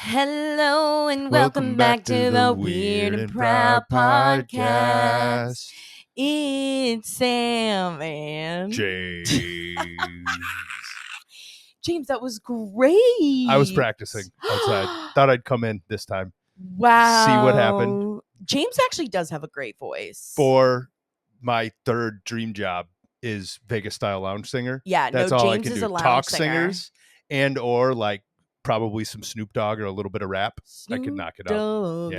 Hello and welcome back to the Weird and Proud Podcast. It's Sam and James. James. That was great. I was practicing outside. Thought I'd come in this time. Wow. See what happened. James actually does have a great voice. For my third dream job is Vegas style lounge singer. Yeah, that's no, all James I can is do. a lounge Talk singer. singers and or like probably some Snoop Dogg or a little bit of rap. I could knock it out.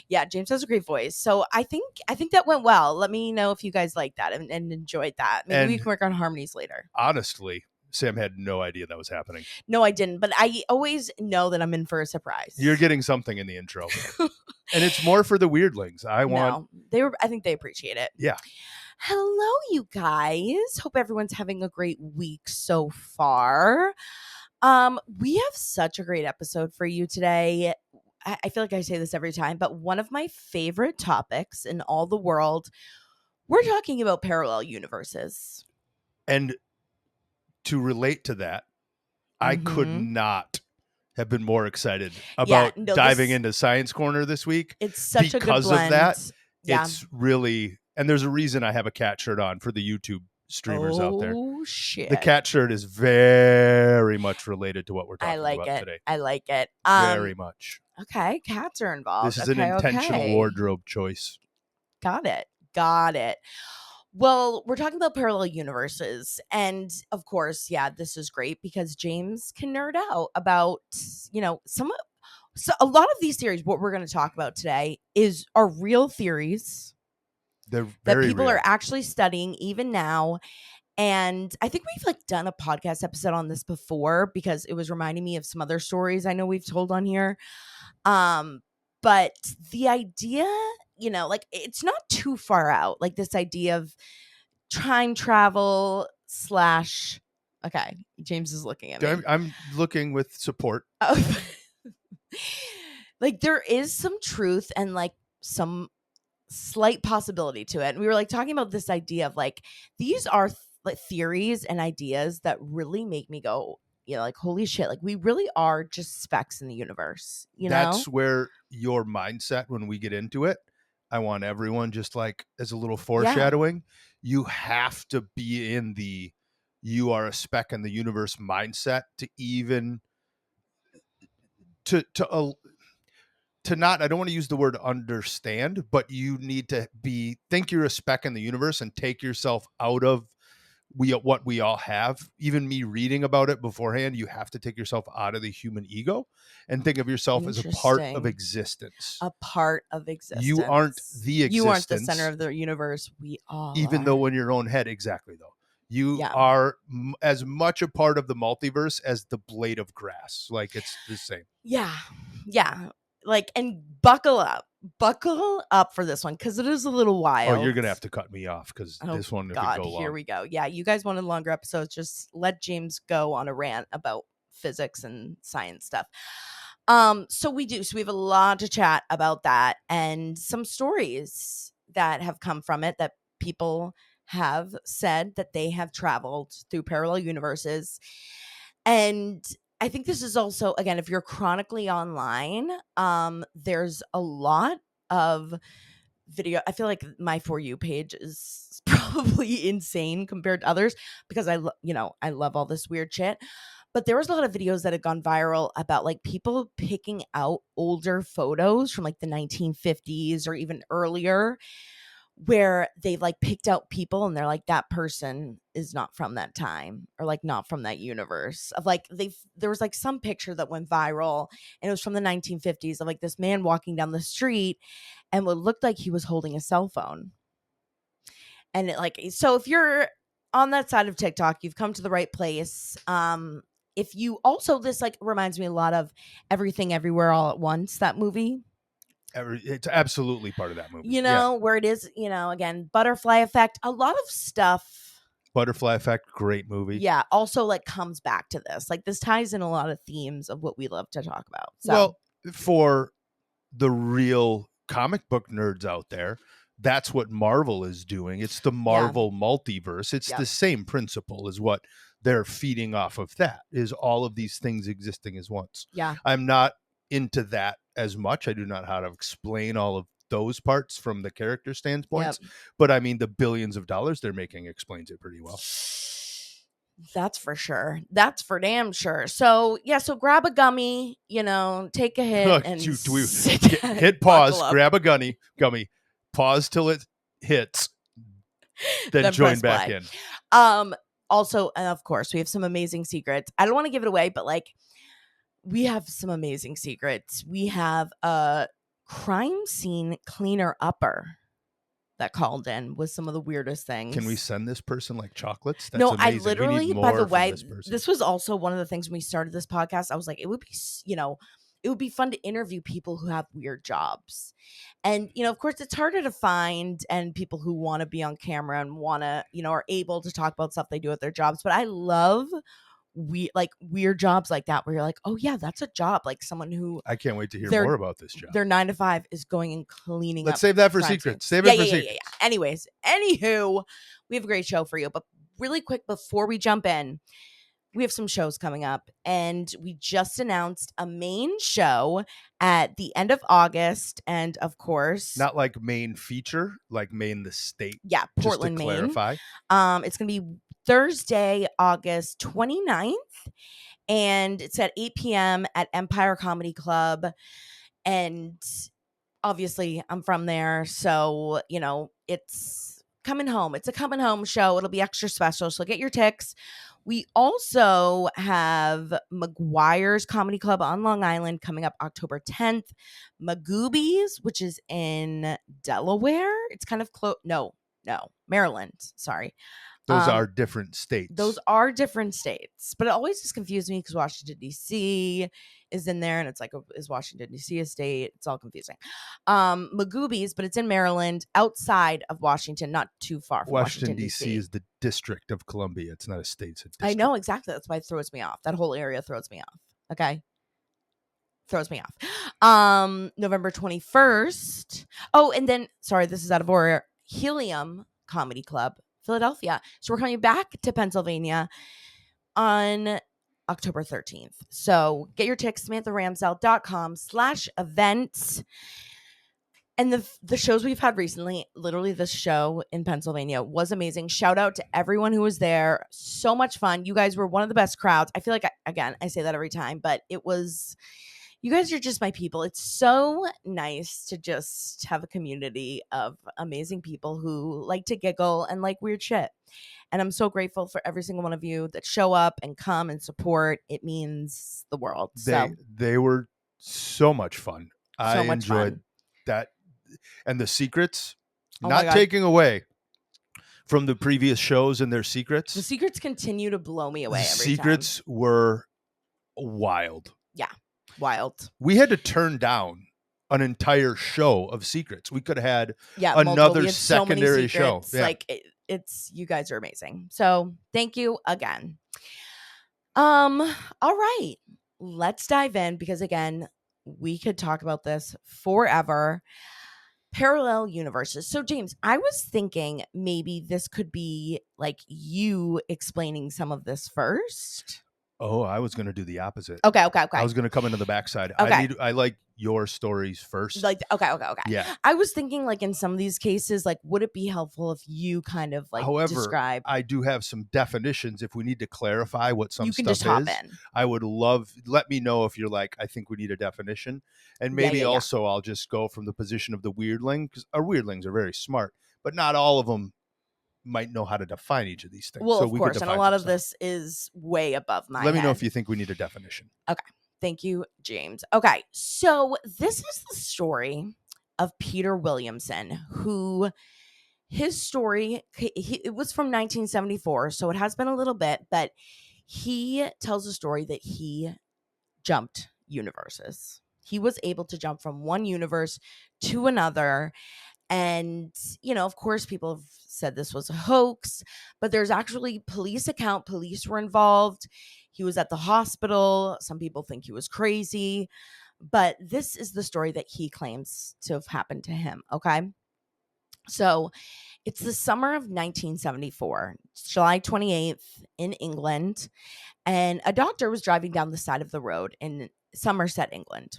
Yeah, James has a great voice. So I think that went well. Let me know if you guys liked that and enjoyed that. Maybe we can work on harmonies later. Honestly, Sam had no idea that was happening. No, I didn't. But I always know that I'm in for a surprise. You're getting something in the intro. And it's more for the weirdlings. I think they appreciate it. Yeah. Hello, you guys. Hope everyone's having a great week so far. We have such a great episode for you today. I feel like I say this every time, but one of my favorite topics in all the world, we're talking about parallel universes. And to relate to that, I could not have been more excited about diving into Science Corner this week. It's such a good blend. Because of that, it's really, and there's a reason I have a cat shirt on for the YouTube streamers out there. Oh, shit. The cat shirt is very much related to what we're talking about today. I like it. Very much. Okay, cats are involved. This is an intentional wardrobe choice. Got it. Well, we're talking about parallel universes. And of course, this is great because James can nerd out about, so a lot of these theories, what we're going to talk about today are real theories. They're that very people real. are actually studying even now. And I think we've done a podcast episode on this before because it was reminding me of some other stories I know we've told on here. But the idea, it's not too far out. Like this idea of time travel / okay, James is looking at me. I'm looking with support. Like there is some truth and some slight possibility to it. And we were talking about this idea of these are theories and ideas that really make me go, holy shit, we really are just specks in the universe. That's where your mindset, when we get into it, I want everyone just as a little foreshadowing, you have to be in the you are a speck in the universe mindset to even to not, I don't want to use the word understand, but you need to think you're a speck in the universe and take yourself out of what we all have. Even me reading about it beforehand, you have to take yourself out of the human ego and think of yourself as a part of existence. A part of existence. You aren't the existence. You aren't the center of the universe. We all even are. Though in your own head, exactly though. You are as much a part of the multiverse as the blade of grass. It's the same. Yeah. And buckle up for this one because it is a little wild. Oh, you're gonna have to cut me off because this one could go long. Here we go. Yeah, you guys wanted longer episodes. Just let James go on a rant about physics and science stuff. So we have a lot to chat about that and some stories that have come from it that people have said that they have traveled through parallel universes. And I think this is also, again, if you're chronically online, there's a lot of video. I feel like my For You page is probably insane compared to others because I love all this weird shit. But there was a lot of videos that had gone viral about people picking out older photos from the 1950s or even earlier, where they've picked out people and they're that person is not from that time or not from that universe of there was some picture that went viral and it was from the 1950s of this man walking down the street and what looked like he was holding a cell phone. And so if you're on that side of TikTok, you've come to the right place. If you also, this reminds me a lot of Everything Everywhere All at Once, that movie. It's absolutely part of that movie. Where it is, again, butterfly effect, a lot of stuff. Butterfly effect, great movie. Yeah. Also comes back to this. This ties in a lot of themes of what we love to talk about. So. Well, for the real comic book nerds out there, that's what Marvel is doing. It's the Marvel multiverse. It's the same principle as what they're feeding off of that, is all of these things existing as once. Yeah. I'm not into that as much. I do not know how to explain all of those parts from the character standpoints, Yep. but I mean, the billions of dollars they're making explains it pretty well. That's for sure. That's for damn sure. So yeah, so grab a gummy, take a hit and Hit pause, grab a gummy, pause till it hits, then join back play. in. Also, and of course, we have some amazing secrets. I don't want to give it away, but like, we have some amazing secrets. We have a crime scene cleaner upper that called in with some of the weirdest things. Can we send this person like chocolates? That's amazing. I literally, by the way, this was also one of the things when we started this podcast. I was like, it would be fun to interview people who have weird jobs. And, of course, it's harder to find and people who want to be on camera and want to, are able to talk about stuff they do at their jobs. But I love weird jobs like that where you're like, oh yeah, that's a job. Like someone who I can't wait to hear more about this job. Their 9 to 5 is going and cleaning. Let's save that for secrets. Save it for secrets. Yeah. Anyways, anywho, we have a great show for you. But really quick before we jump in, we have some shows coming up, and we just announced a main show at the end of August, and of course, not like main feature, like Maine the state. Yeah, Portland, just to clarify. Maine. It's gonna be Thursday, August 29th, and it's at 8 p.m. at Empire Comedy Club. And obviously, I'm from there, so it's coming home. It's a coming home show. It'll be extra special, so get your tickets. We also have McGuire's Comedy Club on Long Island coming up October 10th. Magoobies, which is in Delaware. It's kind of close. No, Maryland. Sorry. Those are different states. Those are different states. But it always just confused me because Washington, D.C. is in there. And it's like, is Washington, D.C. a state? It's all confusing. Magoobies, but it's in Maryland, outside of Washington, not too far from Washington, D.C. is the District of Columbia. It's not a state. It's a district. I know, exactly. That's why it throws me off. That whole area throws me off. Okay? Throws me off. November 21st. Oh, and then, sorry, this is out of order. Helium Comedy Club, Philadelphia. So we're coming back to Pennsylvania on October 13th. So get your tickets, SamanthaRamsell.com/events. And the shows we've had recently, literally this show in Pennsylvania was amazing. Shout out to everyone who was there. So much fun. You guys were one of the best crowds. I feel like, I say that every time, but you guys are just my people. It's so nice to just have a community of amazing people who like to giggle and like weird shit. And I'm so grateful for every single one of you that show up and come and support. It means the world. They were so much fun. I enjoyed fun. That. And the secrets, not taking away from the previous shows and their secrets. The secrets continue to blow me away every time. Secrets were wild. Yeah, wild. We had to turn down an entire show of secrets. We could have had another secondary show. Yeah. Like it's you guys are amazing. So thank you again. All right, let's dive in because again, we could talk about this forever. Parallel universes. So James, I was thinking maybe this could be like you explaining some of this first. Oh, I was going to do the opposite. Okay. I was going to come into the backside. Okay. I like your stories first. Okay. Yeah. I was thinking like in some of these cases, like, would it be helpful if you kind of like describe? I do have some definitions. If we need to clarify what some you can stuff just hop is, in. I would let me know if you're like, I think we need a definition. And maybe also I'll just go from the position of the weirdling because our weirdlings are very smart, but not all of them might know how to define each of these things. Well, so of course, and a lot of this is way above my head. Let me know if you think we need a definition. Okay. Thank you, James. Okay. So this is the story of Peter Williamson, who his story, it was from 1974, so it has been a little bit, but he tells a story that he jumped universes. He was able to jump from one universe to another. And, of course, people have said this was a hoax, but there's actually police account. Police were involved. He was at the hospital. Some people think he was crazy, but this is the story that he claims to have happened to him. Okay. So it's the summer of 1974. It's July 28th in England, and a doctor was driving down the side of the road in Somerset, England.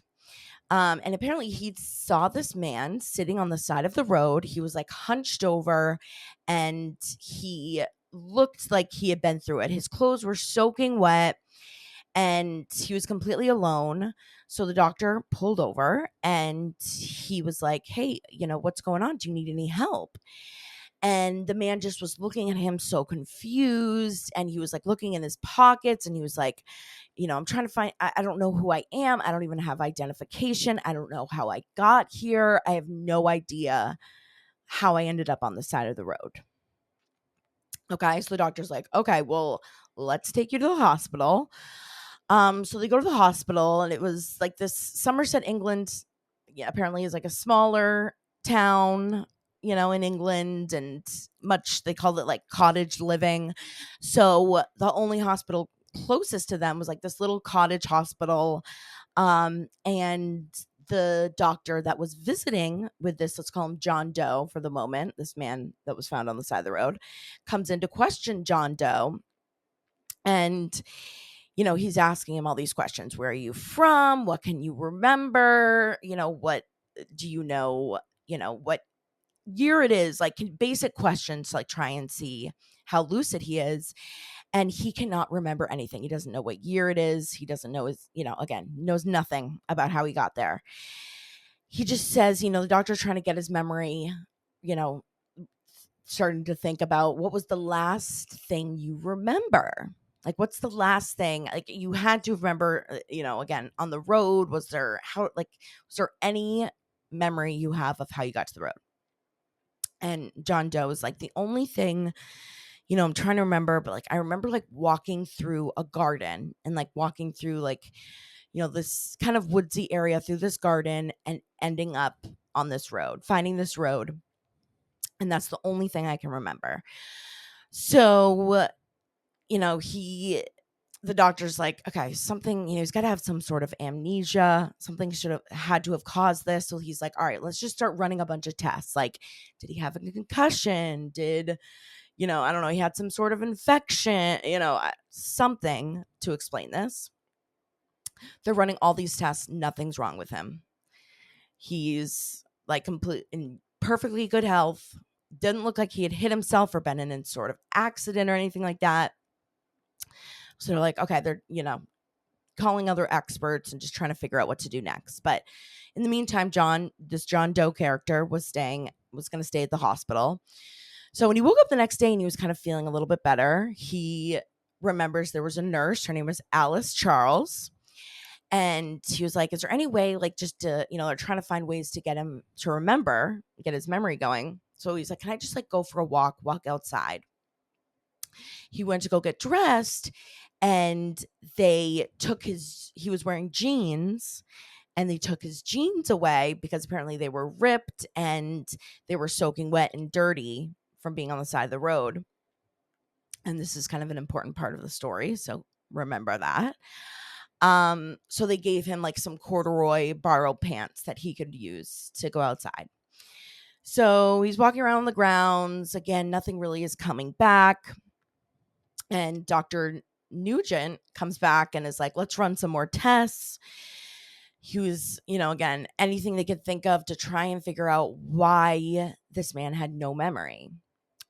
And apparently he saw this man sitting on the side of the road. He was like hunched over, and he looked like he had been through it. His clothes were soaking wet, and he was completely alone. So the doctor pulled over, and he was like, "Hey, what's going on? Do you need any help?" And the man just was looking at him so confused, and he was like looking in his pockets, and he was like, I'm trying to find, I don't know who I am. I don't even have identification. I don't know how I got here. I have no idea how I ended up on the side of the road. Okay, so the doctor's like, okay, well, let's take you to the hospital. So they go to the hospital, and it was like this Somerset, England. Yeah, apparently is like a smaller town, in England, and much they called it like cottage living. So the only hospital closest to them was like this little cottage hospital. And the doctor that was visiting with this, let's call him John Doe for the moment, this man that was found on the side of the road, comes in to question John Doe. And he's asking him all these questions. Where are you from? What can you remember? What do you know? What year it is? Like basic questions, to, like, try and see how lucid he is. And he cannot remember anything. He doesn't know what year it is. He doesn't know his, again, knows nothing about how he got there. He just says, the doctor's trying to get his memory, you know, starting to think about what was the last thing you remember. Like, what's the last thing? Like, you had to remember, again, on the road, was there any memory you have of how you got to the road? And John Doe is like, the only thing, I'm trying to remember, but like, I remember like walking through a garden and like walking through like, this kind of woodsy area through this garden and ending up on this road, finding this road. And that's the only thing I can remember. So, the doctor's like, okay, something, he's got to have some sort of amnesia. Something should have had to have caused this. So he's like, all right, let's just start running a bunch of tests. Like, did he have a concussion? Did, I don't know, he had some sort of infection, something to explain this. They're running all these tests. Nothing's wrong with him. He's like complete in perfectly good health. Didn't look like he had hit himself or been in any sort of accident or anything like that. So they're like, okay, they're, calling other experts and just trying to figure out what to do next. But in the meantime, this John Doe character was going to stay at the hospital. So when he woke up the next day and he was kind of feeling a little bit better, he remembers there was a nurse. Her name was Alice Charles. And he was like, is there any way, like, just to, they're trying to find ways to get him to remember, get his memory going. So he's like, can I just like go for a walk outside? He went to go get dressed, and he was wearing jeans, and they took his jeans away because apparently they were ripped and they were soaking wet and dirty from being on the side of the road. And this is kind of an important part of the story, so remember that. So they gave him like some corduroy borrowed pants that he could use to go outside. So he's walking around the grounds. Again, nothing really is coming back. And Dr. Nugent comes back and is like, let's run some more tests. He was, again, anything they could think of to try and figure out why this man had no memory.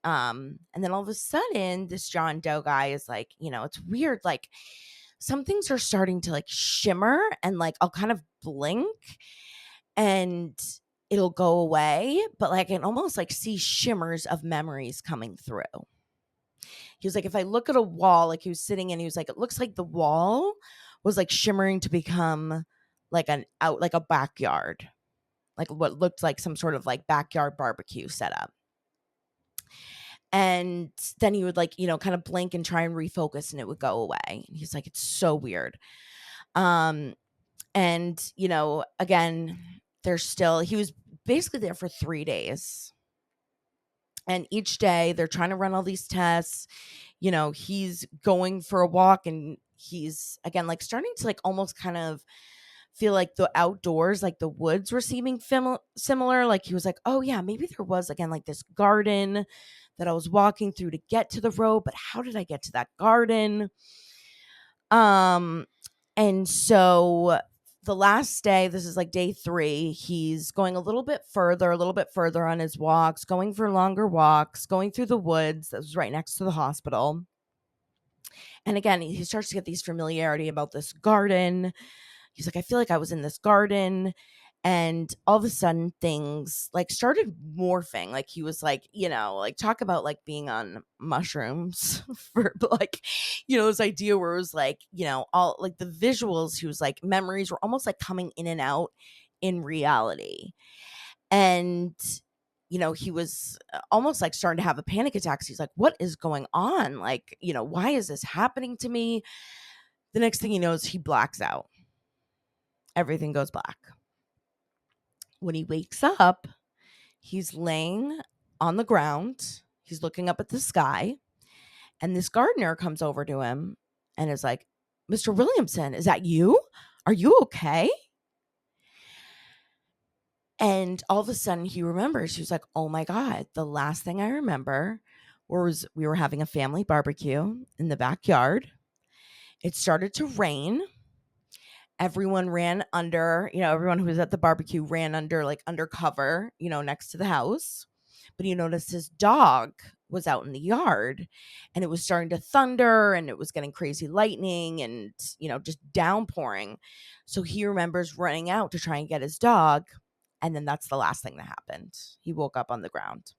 And then all of a sudden, this John Doe guy is like, it's weird. Like, some things are starting to like shimmer, and like I'll kind of blink and it'll go away. But like I can almost like see shimmers of memories coming through. He was like, if I look at a wall, like he was sitting in, he was like, it looks like the wall was like shimmering to become like like a backyard, like what looked like some sort of like backyard barbecue setup. And then he would like, kind of blink and try and refocus, and it would go away. And he's like, it's so weird. And, again, he was basically there for 3 days. And each day they're trying to run all these tests. He's going for a walk, and he's again like starting to like almost kind of feel like the outdoors, like the woods were seeming similar. Like he was like, oh yeah, maybe there was again like this garden that I was walking through to get to the road, but how did I get to that garden? Um, and so the last day, this is like day 3, he's going a little bit further on his walks, going for longer walks, going through the woods that was right next to the hospital. And again, he starts to get these familiarity about this garden. He's like, I feel like I was in this garden. And all of a sudden things like started morphing. Like he was like, like talk about like being on mushrooms for like, this idea where it was like, all like the visuals, he was like memories were almost like coming in and out in reality. And he was almost like starting to have a panic attack. So he's like, what is going on? Like, why is this happening to me? The next thing he knows, he blacks out. Everything goes black. When he wakes up, he's laying on the ground. He's looking up at the sky. And this gardener comes over to him and is like, Mr. Williamson, is that you? Are you okay? And all of a sudden he remembers, he was like, oh my God, the last thing I remember was we were having a family barbecue in the backyard. It started to rain. Everyone ran under, everyone who was at the barbecue ran under cover, next to the house. But you noticed his dog was out in the yard and it was starting to thunder and it was getting crazy lightning and, just downpouring. So he remembers running out to try and get his dog. And then that's the last thing that happened. He woke up on the ground.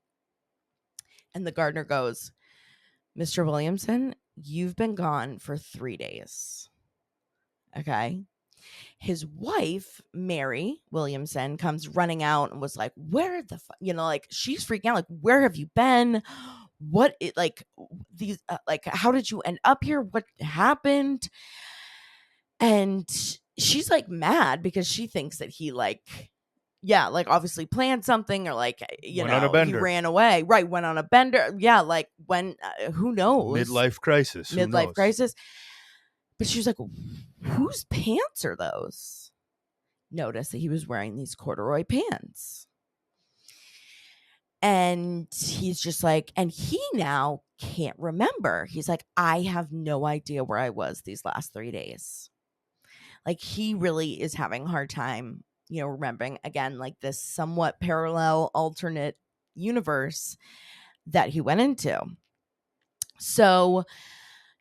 And the gardener goes, Mr. Williamson, you've been gone for 3 days. Okay. His wife, Mary Williamson, comes running out and was like, where the fuck, like she's freaking out. Like, where have you been? What it like these, like, how did you end up here? What happened? And she's like mad because she thinks that he like, yeah, like obviously planned something or like, Went on a bender. he ran away. Right. Went on a bender. Yeah. Like when, who knows? Midlife crisis. Who knows? Crisis. But she was like, whose pants are those? Notice that he was wearing these corduroy pants. And he's just like, and he now can't remember. He's like, I have no idea where I was these last 3 days. Like he really is having a hard time, remembering again, like this somewhat parallel alternate universe that he went into. So,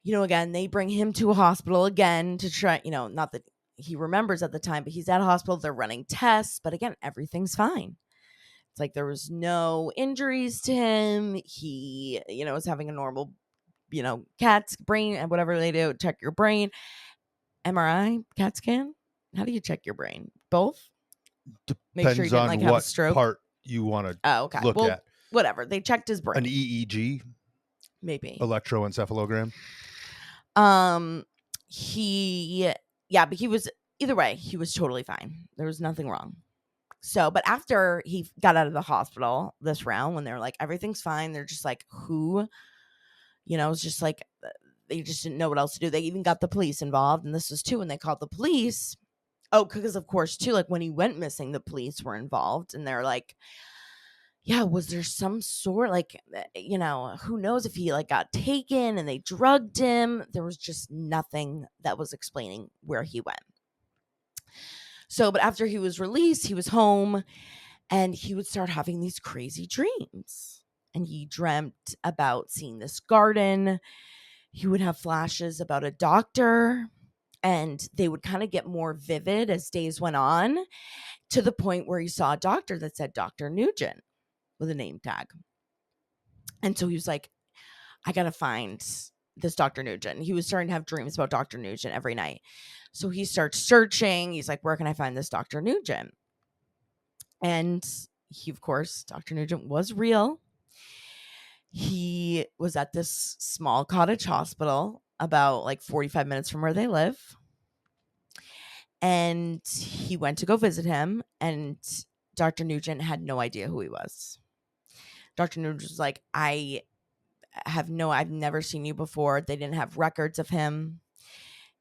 again, they bring him to a hospital again to try, not that he remembers at the time, but he's at a hospital. They're running tests, but again, everything's fine. It's like there was no injuries to him. He, is having a normal, CAT brain and whatever they do, check your brain. MRI, CAT scan. How do you check your brain? Both? Make sure you didn't like have a stroke. Part you want to look at. Whatever. They checked his brain. An EEG? Maybe. Electroencephalogram? But he was, either way, he was totally fine. There was nothing wrong. So, but after he got out of the hospital this round, when they're like, everything's fine, they're just like, who? It's just like, they just didn't know what else to do. They even got the police involved. And this was too, when they called the police. Oh, because of course, too, like when he went missing, the police were involved. And they're like, yeah, was there some sort like, who knows if he like got taken and they drugged him? There was just nothing that was explaining where he went. So, but after he was released, he was home and he would start having these crazy dreams. And he dreamt about seeing this garden. He would have flashes about a doctor, and they would kind of get more vivid as days went on, to the point where he saw a doctor that said Dr. Nugent with a name tag. And so he was like, I got to find this Dr. Nugent. He was starting to have dreams about Dr. Nugent every night. So he starts searching. He's like, where can I find this Dr. Nugent? And he, of course, Dr. Nugent was real. He was at this small cottage hospital about like 45 minutes from where they live. And he went to go visit him, and Dr. Nugent had no idea who he was. Dr. Nugent was like, I've never seen you before. They didn't have records of him.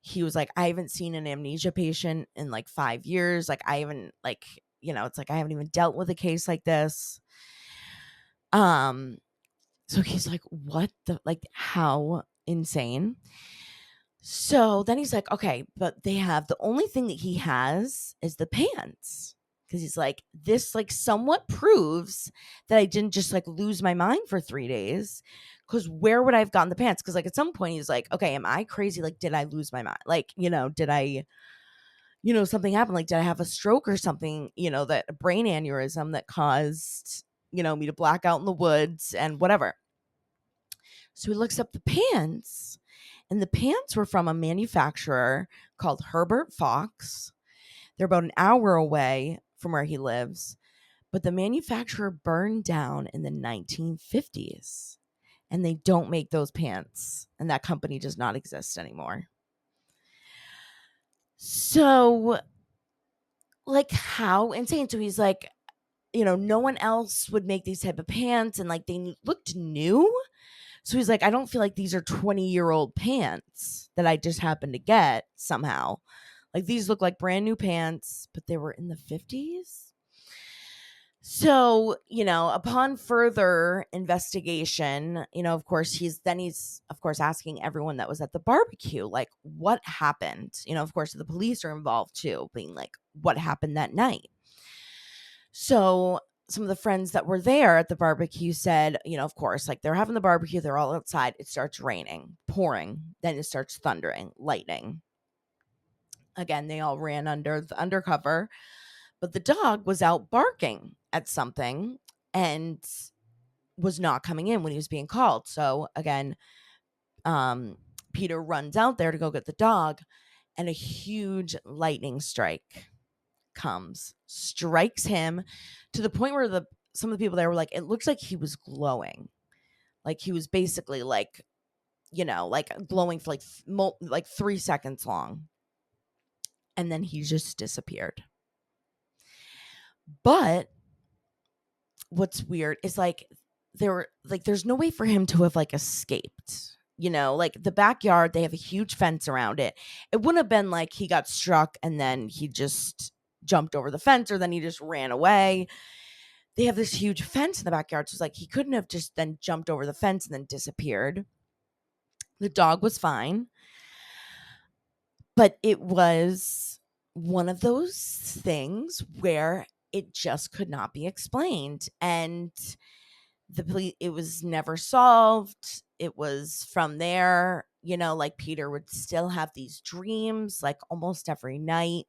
he was like, I haven't seen an amnesia patient in like 5 years. Like, I haven't, like, it's like I haven't even dealt with a case like this. So he's like, what the, like, how insane? So then he's like, okay, but the only thing that he has is the pants. Cause he's like, this like somewhat proves that I didn't just like lose my mind for 3 days. Cause where would I have gotten the pants? Cause like at some point he's like, okay, am I crazy? Like, did I lose my mind? Like, did I, something happened? Like, did I have a stroke or something, that a brain aneurysm that caused, me to black out in the woods and whatever. So he looks up the pants, and the pants were from a manufacturer called Herbert Fox. They're about an hour away from where he lives, but the manufacturer burned down in the 1950s, and they don't make those pants, and that company does not exist anymore. So, like, how insane. So he's like, no one else would make these type of pants, and like they looked new. So he's like, I don't feel like these are 20-year-old pants that I just happened to get somehow. Like, these look like brand new pants, but they were in the 50s. So, upon further investigation, of course, he's of course asking everyone that was at the barbecue, like, what happened? Of course, the police are involved too, being like, what happened that night? So some of the friends that were there at the barbecue said, of course, like, they're having the barbecue, they're all outside. It starts raining, pouring, then it starts thundering, lightning. Again, they all ran undercover, but the dog was out barking at something and was not coming in when he was being called. So again, Peter runs out there to go get the dog, and a huge lightning strike comes, strikes him to the point where some of the people there were like, it looks like he was glowing. Like, he was basically like, like glowing for like 3 seconds long. And then he just disappeared. But what's weird is like, there's no way for him to have like escaped. Like the backyard, they have a huge fence around it. It wouldn't have been like he got struck and then he just jumped over the fence, or then he just ran away. They have this huge fence in the backyard. So it's like he couldn't have just then jumped over the fence and then disappeared. The dog was fine. But it was one of those things where it just could not be explained. And it was never solved. It was from there, like Peter would still have these dreams like almost every night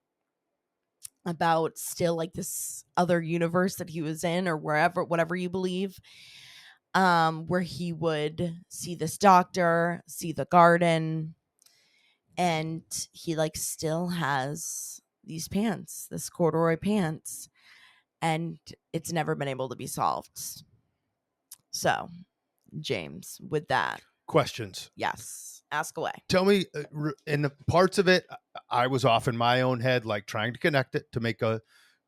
about still like this other universe that he was in, or whatever you believe, where he would see this doctor, see the garden, and he like still has these pants, this corduroy pants, and it's never been able to be solved. So, James, with that, Questions. yes, ask away. Tell me, in the parts of it, I was off in my own head, like trying to connect it to make a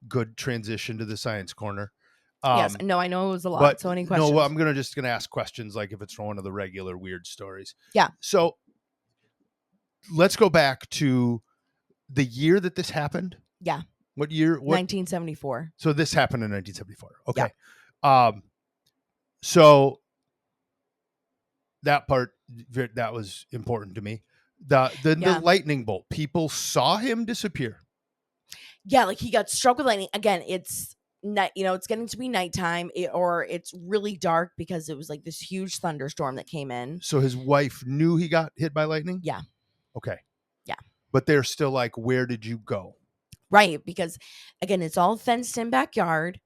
good transition to the science corner. Yes, no, I know it was a lot. But so any questions? no, I'm gonna ask questions like if it's one of the regular weird stories. Yeah. So let's go back to the year that this happened. Yeah. What year? 1974. So this happened in 1974. Okay. Yeah. So that part, that was important to me. The lightning bolt. People saw him disappear. Yeah, like he got struck with lightning. Again, it's night. It's getting to be nighttime, or it's really dark because it was like this huge thunderstorm that came in. So his wife knew he got hit by lightning? Yeah. Okay. Yeah. But they're still like, where did you go? Right, because again, it's all fenced in backyard.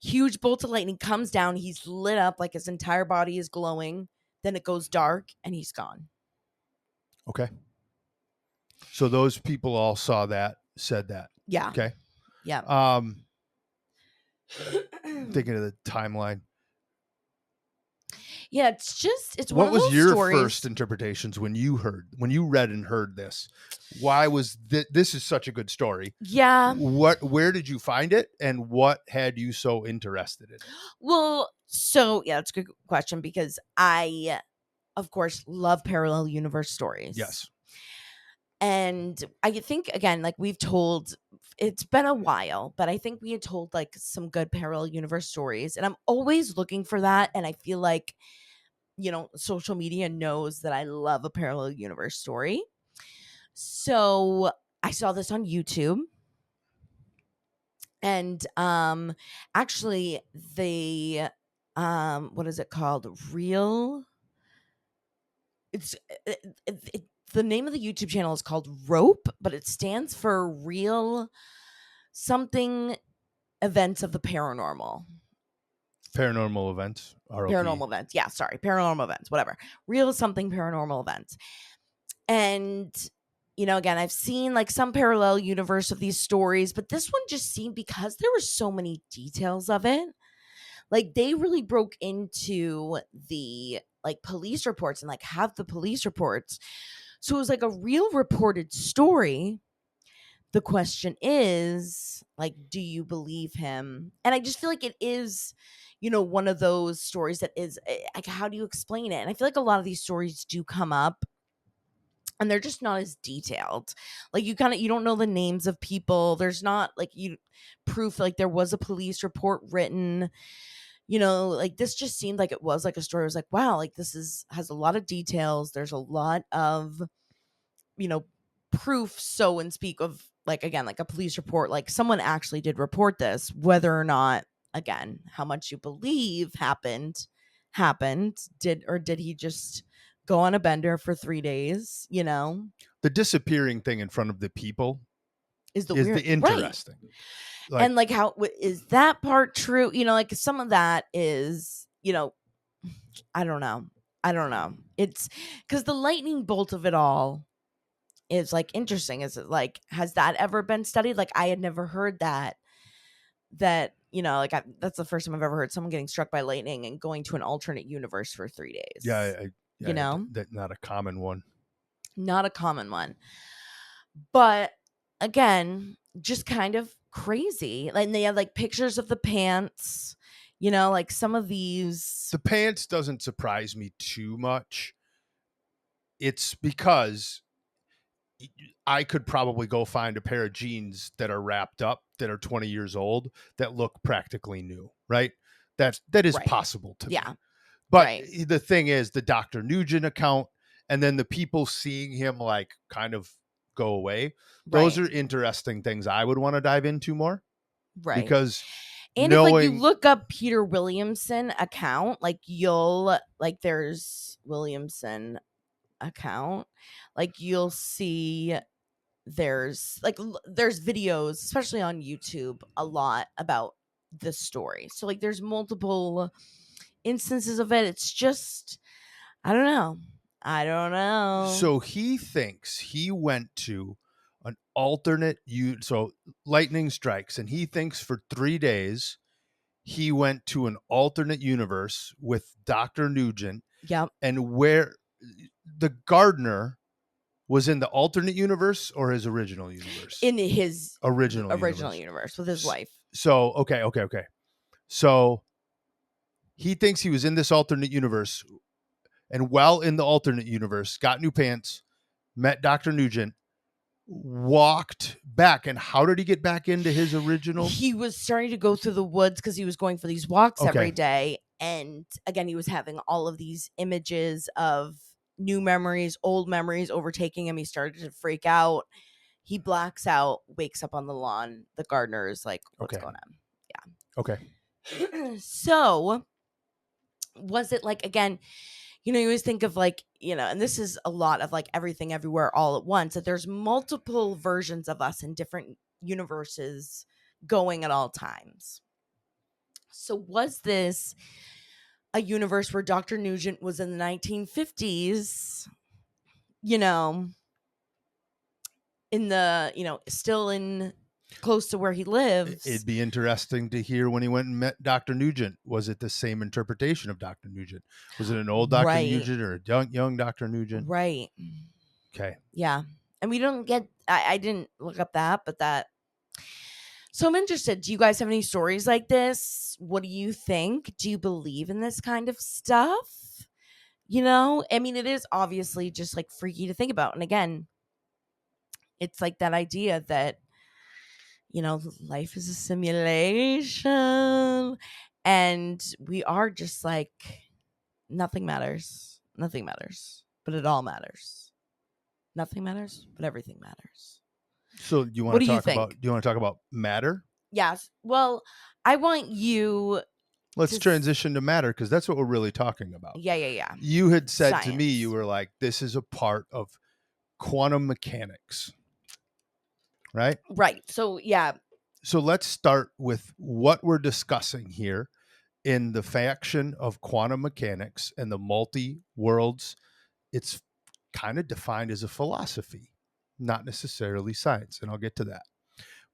Huge bolt of lightning comes down. He's lit up, like his entire body is glowing. Then it goes dark and he's gone. Okay. So those people all saw that, said that. Yeah. Okay. Yeah. Thinking of the timeline. Yeah, it's what one of those was your stories. First interpretations when you read and heard this? Why was this is such a good story? Yeah. Where did you find it, and what had you so interested in it? Well, so yeah, that's a good question, because I, of course, love parallel universe stories. Yes. And I think, again, like we've told, it's been a while, but I think we had told like some good parallel universe stories. And I'm always looking for that. And I feel like, social media knows that I love a parallel universe story. So I saw this on YouTube. And actually the what is it called? Real it's the name of the YouTube channel is called Rope, but it stands for Real Something Events of the Paranormal. Paranormal events, ROP. Paranormal events. Yeah, sorry. Paranormal events, whatever. Real something paranormal events. And again, I've seen like some parallel universe of these stories, but this one just seemed, because there were so many details of it, like they really broke into the like police reports and like have the police reports. So it was like a real reported story. The question is, like, do you believe him? And I just feel like it is, one of those stories that is like, how do you explain it? And I feel like a lot of these stories do come up and they're just not as detailed. Like you don't know the names of people. There's not like proof like there was a police report written. Like this just seemed like it was like a story. I was like, wow, like has a lot of details. There's a lot of, you know, proof, so and speak, of like, again, like a police report, like someone actually did report this. Whether or not, again, how much you believe happened, did he just go on a bender for 3 days, The disappearing thing in front of the people is the is the weird, right? interesting. Like And like, how is that part true? Like some of that is, I don't know. It's because the lightning bolt of it all is like interesting. Is it like, has that ever been studied? Like I had never heard that like that's the first time I've ever heard someone getting struck by lightning and going to an alternate universe for 3 days. yeah, you know that not a common one. Not a common one. But again, just kind of crazy. Like they had like pictures of the pants, like some of these. The pants doesn't surprise me too much. It's because I could probably go find a pair of jeans that are wrapped up that are 20 years old that look practically new, right? That is Right. possible to me. Yeah. But Right. the thing is, the Dr. Nugent account and then the people seeing him like kind of go away, those Right. are interesting things I would want to dive into more. Right. Because And if like you look up Peter Williamson account, like you'll like there's Williamson account, like you'll see there's videos, especially on YouTube, a lot about this story. So like there's multiple instances of it. It's just, I don't know. So he thinks he went to an alternate so lightning strikes and he thinks for 3 days he went to an alternate universe with Dr. Nugent. Yep. And where the gardener was in the alternate universe or his original universe? In his original universe with his wife. So, okay. So he thinks he was in this alternate universe, and while in the alternate universe, got new pants, met Dr. Nugent, walked back. And how did he get back into his original? He was starting to go through the woods because he was going for these walks every day. And again, he was having all of these images of new memories, old memories overtaking him. He started to freak out. He blacks out, wakes up on the lawn. The gardener is like, what's going on? Yeah. Okay. So was it like, again, you always think of like, and this is a lot of like everything everywhere all at once, that there's multiple versions of us in different universes going at all times. So was this a universe where Dr. Nugent was in the 1950s, in the, still in close to where he lives? It'd be interesting to hear when he went and met Dr. Nugent. Was it the same interpretation of Dr. Nugent? Was it an old Dr. Nugent or a young Dr. Nugent? Right. Okay. Yeah. And we don't get, I didn't look up that, but that. So I'm interested. Do you guys have any stories like this? What do you think? Do you believe in this kind of stuff? I mean, it is obviously just like freaky to think about. And again, It's like that idea that, life is a simulation and we are just like nothing matters. Nothing matters, but it all matters. Nothing matters, but everything matters. So do you What want to do you talk think? about matter? Yes. Well, I want you Let's to transition to matter, because that's what we're really talking about. yeah. You had said to me, you Science. were like, this is a part of quantum mechanics, right? Right. So, yeah. So let's start with what we're discussing here in the faction of quantum mechanics and the multi worlds. It's kind of defined as a philosophy, not necessarily science, and I'll get to that.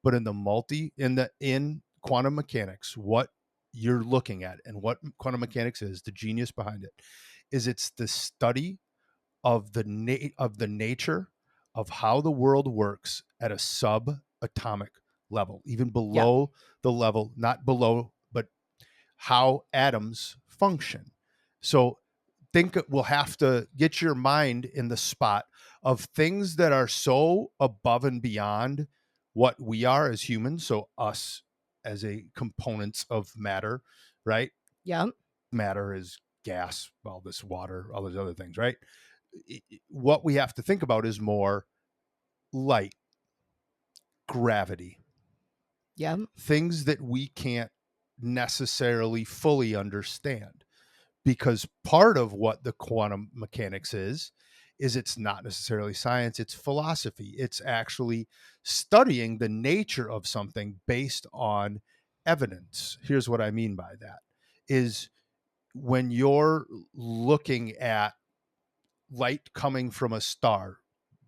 But in quantum mechanics, what you're looking at and what quantum mechanics is, the genius behind it, is it's the study of the nature of how the world works at a subatomic level, even Yep. below the level, not below, but how atoms function. So we'll have to get your mind in the spot of things that are so above and beyond what we are as humans. So us as a components of matter, right? Yep. Matter is gas, all this water, all those other things, right? What we have to think about is more light, gravity, Yep. things that we can't necessarily fully understand. Because part of what the quantum mechanics is it's not necessarily science, it's philosophy. It's actually studying the nature of something based on evidence. Here's what I mean by that is when you're looking at light coming from a star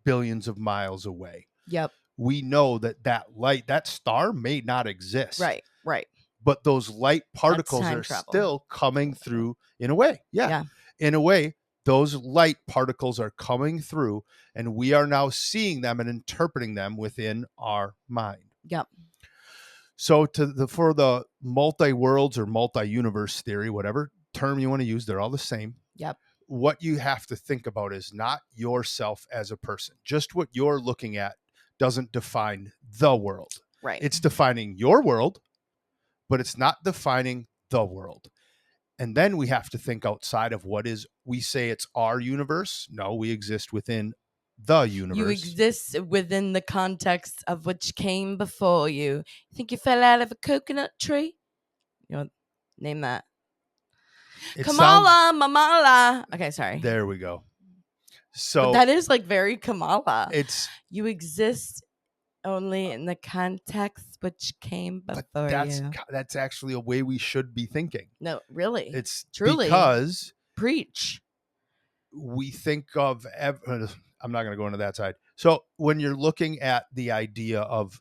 billions of miles away, Yep. we know that star may not exist, Right. Right. but those light That's particles time are travel. still coming through in a way. Yeah. Yeah. In a way, those light particles are coming through, and we are now seeing them and interpreting them within our mind. Yep. So for the multi-worlds or multi-universe theory, whatever term you want to use, they're all the same. Yep. What you have to think about is not yourself as a person. Just what you're looking at doesn't define the world. Right. It's defining your world, but it's not defining the world. And then we have to think outside of we say it's our universe. No, we exist within the universe. You exist within the context of which came before you. You think you fell out of a coconut tree? Name that. Kamala, Mamala. Okay, sorry. There we go. So but that is like very Kamala. It's You exist only in the context which came before you. That's actually a way we should be thinking. No, really. It's truly because preach. We think of I'm not going to go into that side. So when you're looking at the idea of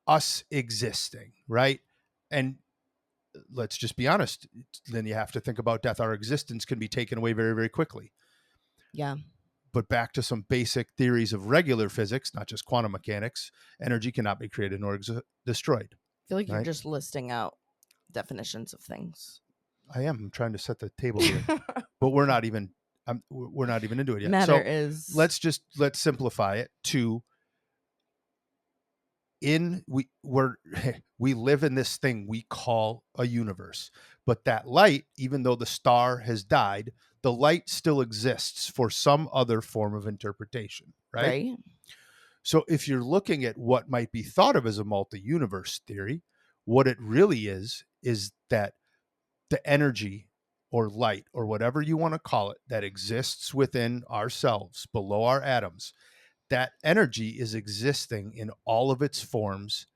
us existing, right? And let's just be honest, then you have to think about death. Our existence can be taken away very, very quickly. Yeah. But back to some basic theories of regular physics, not just quantum mechanics, energy cannot be created nor destroyed. I feel like you're just listing out definitions of things. I am. I'm trying to set the table here, but we're not even into it yet. Matter so is. Let's simplify it to we live in this thing we call a universe, but that light, even though the star has died, the light still exists for some other form of interpretation, right? So if you're looking at what might be thought of as a multi-universe theory, what it really is that the energy or light or whatever you want to call it that exists within ourselves below our atoms, that energy is existing in all of its forms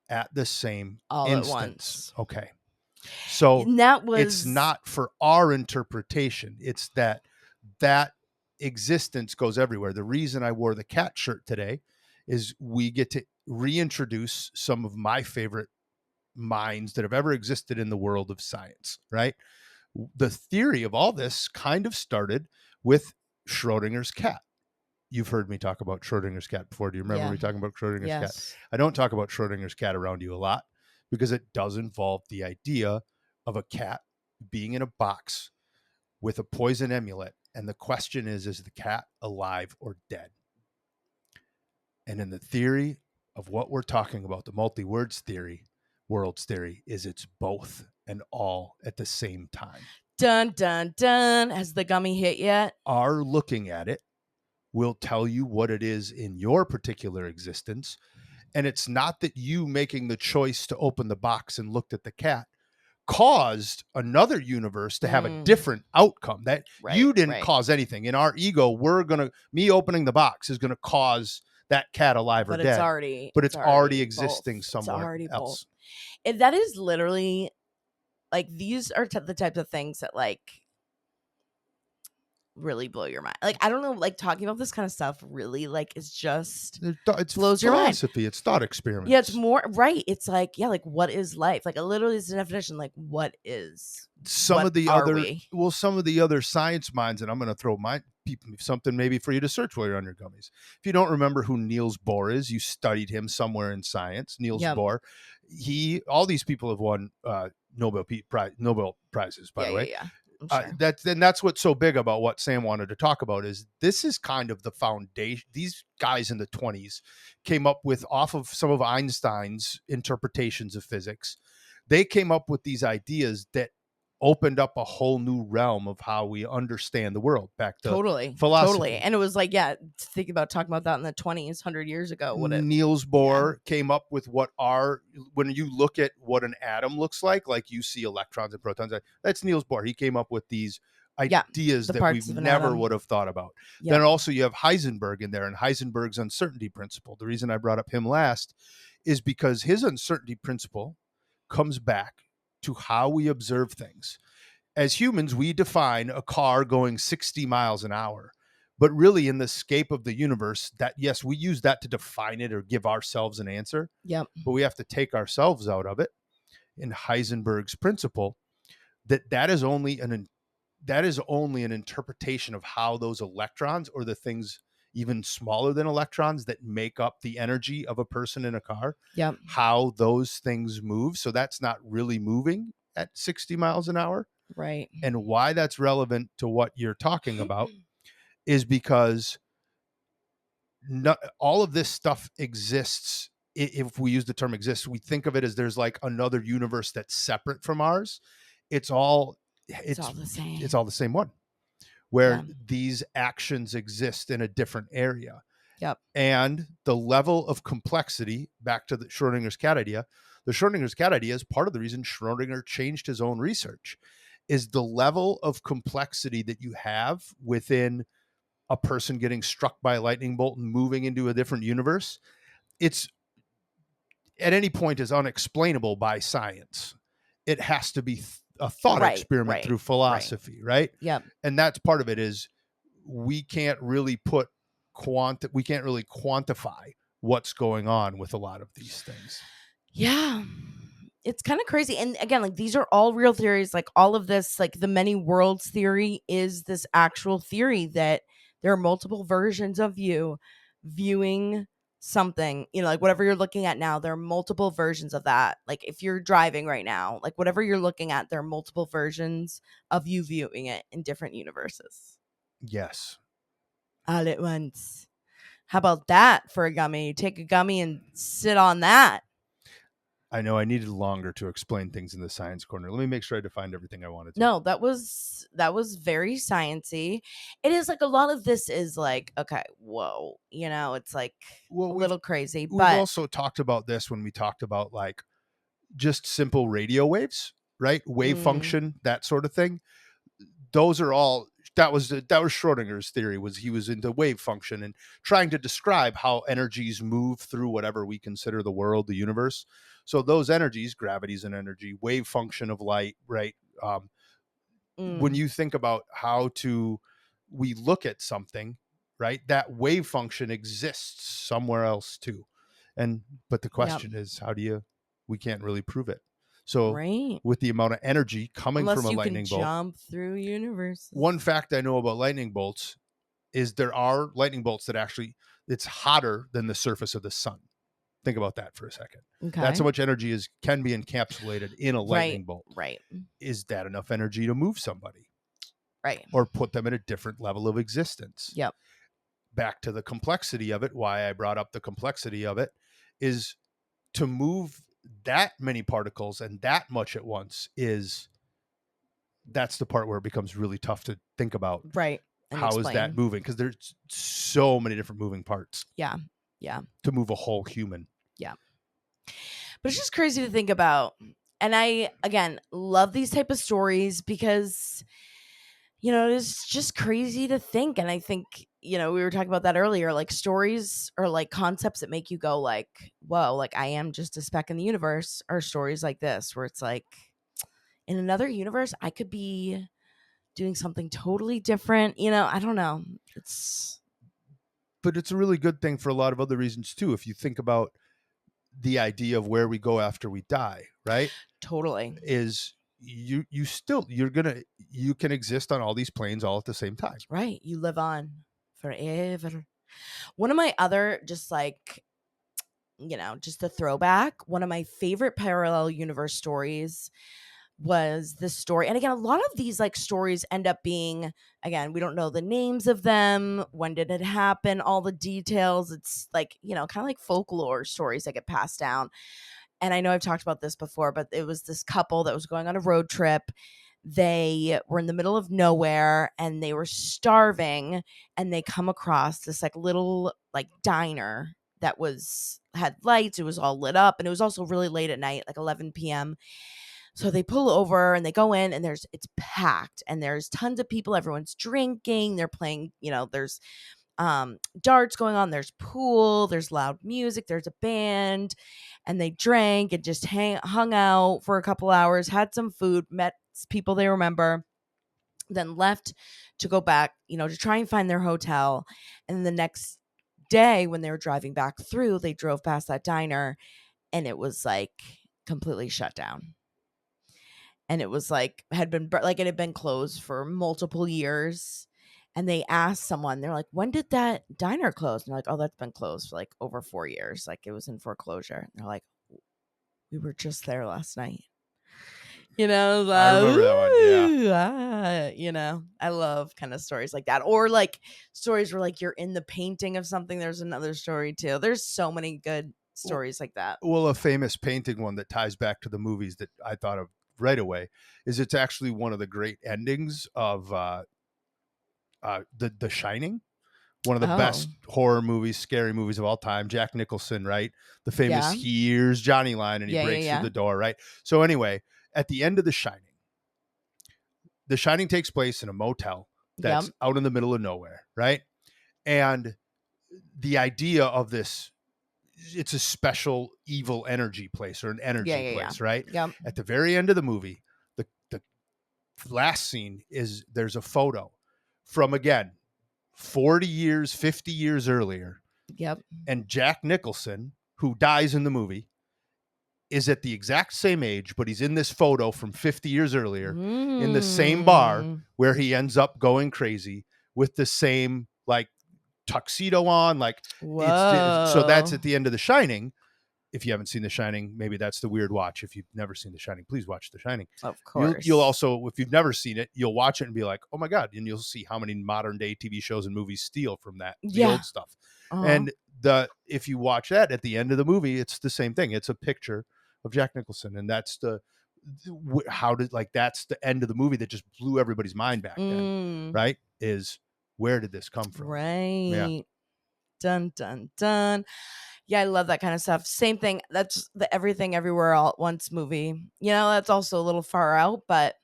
at the same instance. At once. Okay. So it's not for our interpretation. It's that existence goes everywhere. The reason I wore the cat shirt today is we get to reintroduce some of my favorite minds that have ever existed in the world of science, right? The theory of all this kind of started with Schrodinger's cat. You've heard me talk about Schrodinger's cat before. Do you remember me talking about Schrodinger's cat? I don't talk about Schrodinger's cat around you a lot because it does involve the idea of a cat being in a box with a poison amulet. And the question is the cat alive or dead? And in the theory of what we're talking about, the multi-worlds theory, is it's both and all at the same time. Dun, dun, dun. Has the gummy hit yet? Our looking at it will tell you what it is in your particular existence. And it's not that you making the choice to open the box and looked at the cat caused another universe to have a different outcome. That you didn't cause anything. In our ego, me opening the box is gonna cause that cat alive or dead. But it's already existing both. somewhere else. And that is literally like, these are the types of things that like really blow your mind. Like, I don't know, like talking about this kind of stuff really like is just It's blows your mind. philosophy. It's thought experiments. Yeah, it's more right. It's like, yeah, like what is life? Like, literally is the definition. Like, what is some of the other science minds, and I'm going to throw something maybe for you to search while you're on your gummies. If you don't remember who Niels Bohr is, you studied him somewhere in science. Niels Bohr. All these people have won Nobel prizes, by the way. Yeah. Sure. That's what's so big about what Sam wanted to talk about is this is kind of the foundation. These guys in the 1920s came up with, off of some of Einstein's interpretations of physics, they came up with these ideas that opened up a whole new realm of how we understand the world, back to philosophy. And it was like, yeah, think about talking about that in the 20s, 100 years ago. Niels Bohr came up with when you look at what an atom looks like you see electrons and protons. That's Niels Bohr. He came up with these ideas that we never would have thought about. Then also you have Heisenberg in there, and Heisenberg's uncertainty principle. The reason I brought up him last is because his uncertainty principle comes back to how we observe things. As humans, we define a car going 60 miles an hour, but really in the scape of the universe, that yes, we use that to define it or give ourselves an answer. Yep. But we have to take ourselves out of it. In Heisenberg's principle, that is only an interpretation of how those electrons, or the things even smaller than electrons that make up the energy of a person in a car, how those things move. So that's not really moving at 60 miles an hour. Right. And why that's relevant to what you're talking about is because all of this stuff exists. If we use the term exists, we think of it as there's like another universe that's separate from ours. It's all the same. It's all the same one, where these actions exist in a different area. Yep. And the level of complexity, back to the Schrodinger's cat idea, the Schrodinger's cat idea is part of the reason Schrodinger changed his own research, is the level of complexity that you have within a person getting struck by a lightning bolt and moving into a different universe. It's at any point is unexplainable by science. It has to be a thought experiment through philosophy, right? Yep. And that's part of it, is we can't really quantify what's going on with a lot of these things. Yeah. It's kind of crazy. And again, like, these are all real theories. Like, all of this, like the many worlds theory is this actual theory that there are multiple versions of you viewing something, like whatever you're looking at now, there are multiple versions of that. Like, if you're driving right now, like whatever you're looking at, there are multiple versions of you viewing it in different universes. Yes. All at once. How about that for a gummy? Take a gummy and sit on that. I know I needed longer to explain things in the science corner. Let me make sure I defined everything I wanted to. No, that was very sciencey. It is like a lot of this is like, okay, whoa, it's like a little crazy. We've but also talked about this when we talked about like just simple radio waves, right? Wave function, that sort of thing. Those are all, that was Schrodinger's theory, was he was into wave function and trying to describe how energies move through whatever we consider the world, the universe. So those energies, gravity is an energy, wave function of light, right? When you think about we look at something, right? That wave function exists somewhere else too. But the question is, we can't really prove it. So with the amount of energy coming from a lightning bolt, jump through universes. One fact I know about lightning bolts is there are lightning bolts that actually, it's hotter than the surface of the sun. Think about that for a second. Okay. That's how much energy can be encapsulated in a lightning bolt. Right. Is that enough energy to move somebody? Right. Or put them in a different level of existence? Yep. back to the complexity of it, why I brought up the complexity of it, is to move that many particles and that much at once that's the part where it becomes really tough to think about. Right. And How is that explain. moving? Because there's so many different moving parts. Yeah. Yeah. To move a whole human. Yeah. But it's just crazy to think about. And I, again, love these type of stories because, it's just crazy to think. And I think, we were talking about that earlier, like stories or like concepts that make you go like, whoa, like I am just a speck in the universe, are stories like this, where it's like, in another universe, I could be doing something totally different. I don't know. But it's a really good thing for a lot of other reasons too. If you think about the idea of where we go after we die, right? Totally. Is you can exist on all these planes all at the same time. Right. You live on forever. One of my other, just like, just a throwback, one of my favorite parallel universe stories was this story. And again, a lot of these like stories end up being, again, we don't know the names of them. When did it happen? All the details. It's like, kind of like folklore stories that get passed down. And I know I've talked about this before, but it was this couple that was going on a road trip. They were in the middle of nowhere and they were starving, and they come across this like little like diner that had lights. It was all lit up, and it was also really late at night, like 11 p.m. So they pull over and they go in, and it's packed, and there's tons of people. Everyone's drinking. They're playing, there's darts going on, there's pool, there's loud music, there's a band, and they drank and just hung out for a couple hours, had some food, met people they remember, then left to go back, to try and find their hotel. And the next day when they were driving back through, they drove past that diner, and it was like completely shut down. And it was like it had been closed for multiple years. And they asked someone, they're like, when did that diner close? And they're like, oh, that's been closed for like over 4 years. Like it was in foreclosure. And they're like, we were just there last night. I remember that one. I love kind of stories like that. Or like stories where like you're in the painting of something. There's another story too. There's so many good stories like that. Well, a famous painting one that ties back to the movies that I thought of right away is it's actually one of the great endings of the Shining, one of the best horror movies, scary movies of all time. Jack Nicholson, right? The famous he hears Johnny line and he breaks through the door, right? So anyway, at the end of The Shining takes place in a motel that's out in the middle of nowhere, right? And the idea of this, it's a special evil energy place or an energy place, right? Yep. At the very end of the movie, the last scene is there's a photo from, again, 40 years, 50 years earlier. Yep. And Jack Nicholson, who dies in the movie, is at the exact same age, but he's in this photo from 50 years earlier in the same bar where he ends up going crazy with the same like tuxedo on. Like, so that's at the end of The Shining. If you haven't seen The Shining, maybe that's the weird watch. If you've never seen The Shining, please watch The Shining. Of course. You'll also, if you've never seen it, you'll watch it and be like, oh my God. And you'll see how many modern day TV shows and movies steal from that, the old stuff. And if you watch that at the end of the movie, it's the same thing. It's a picture of Jack Nicholson. And that's that's the end of the movie that just blew everybody's mind back then, right? Is where did this come from? Right. Yeah. Dun, dun, dun. Yeah, I love that kind of stuff. Same thing. That's the Everything Everywhere All at Once movie. That's also a little far out, but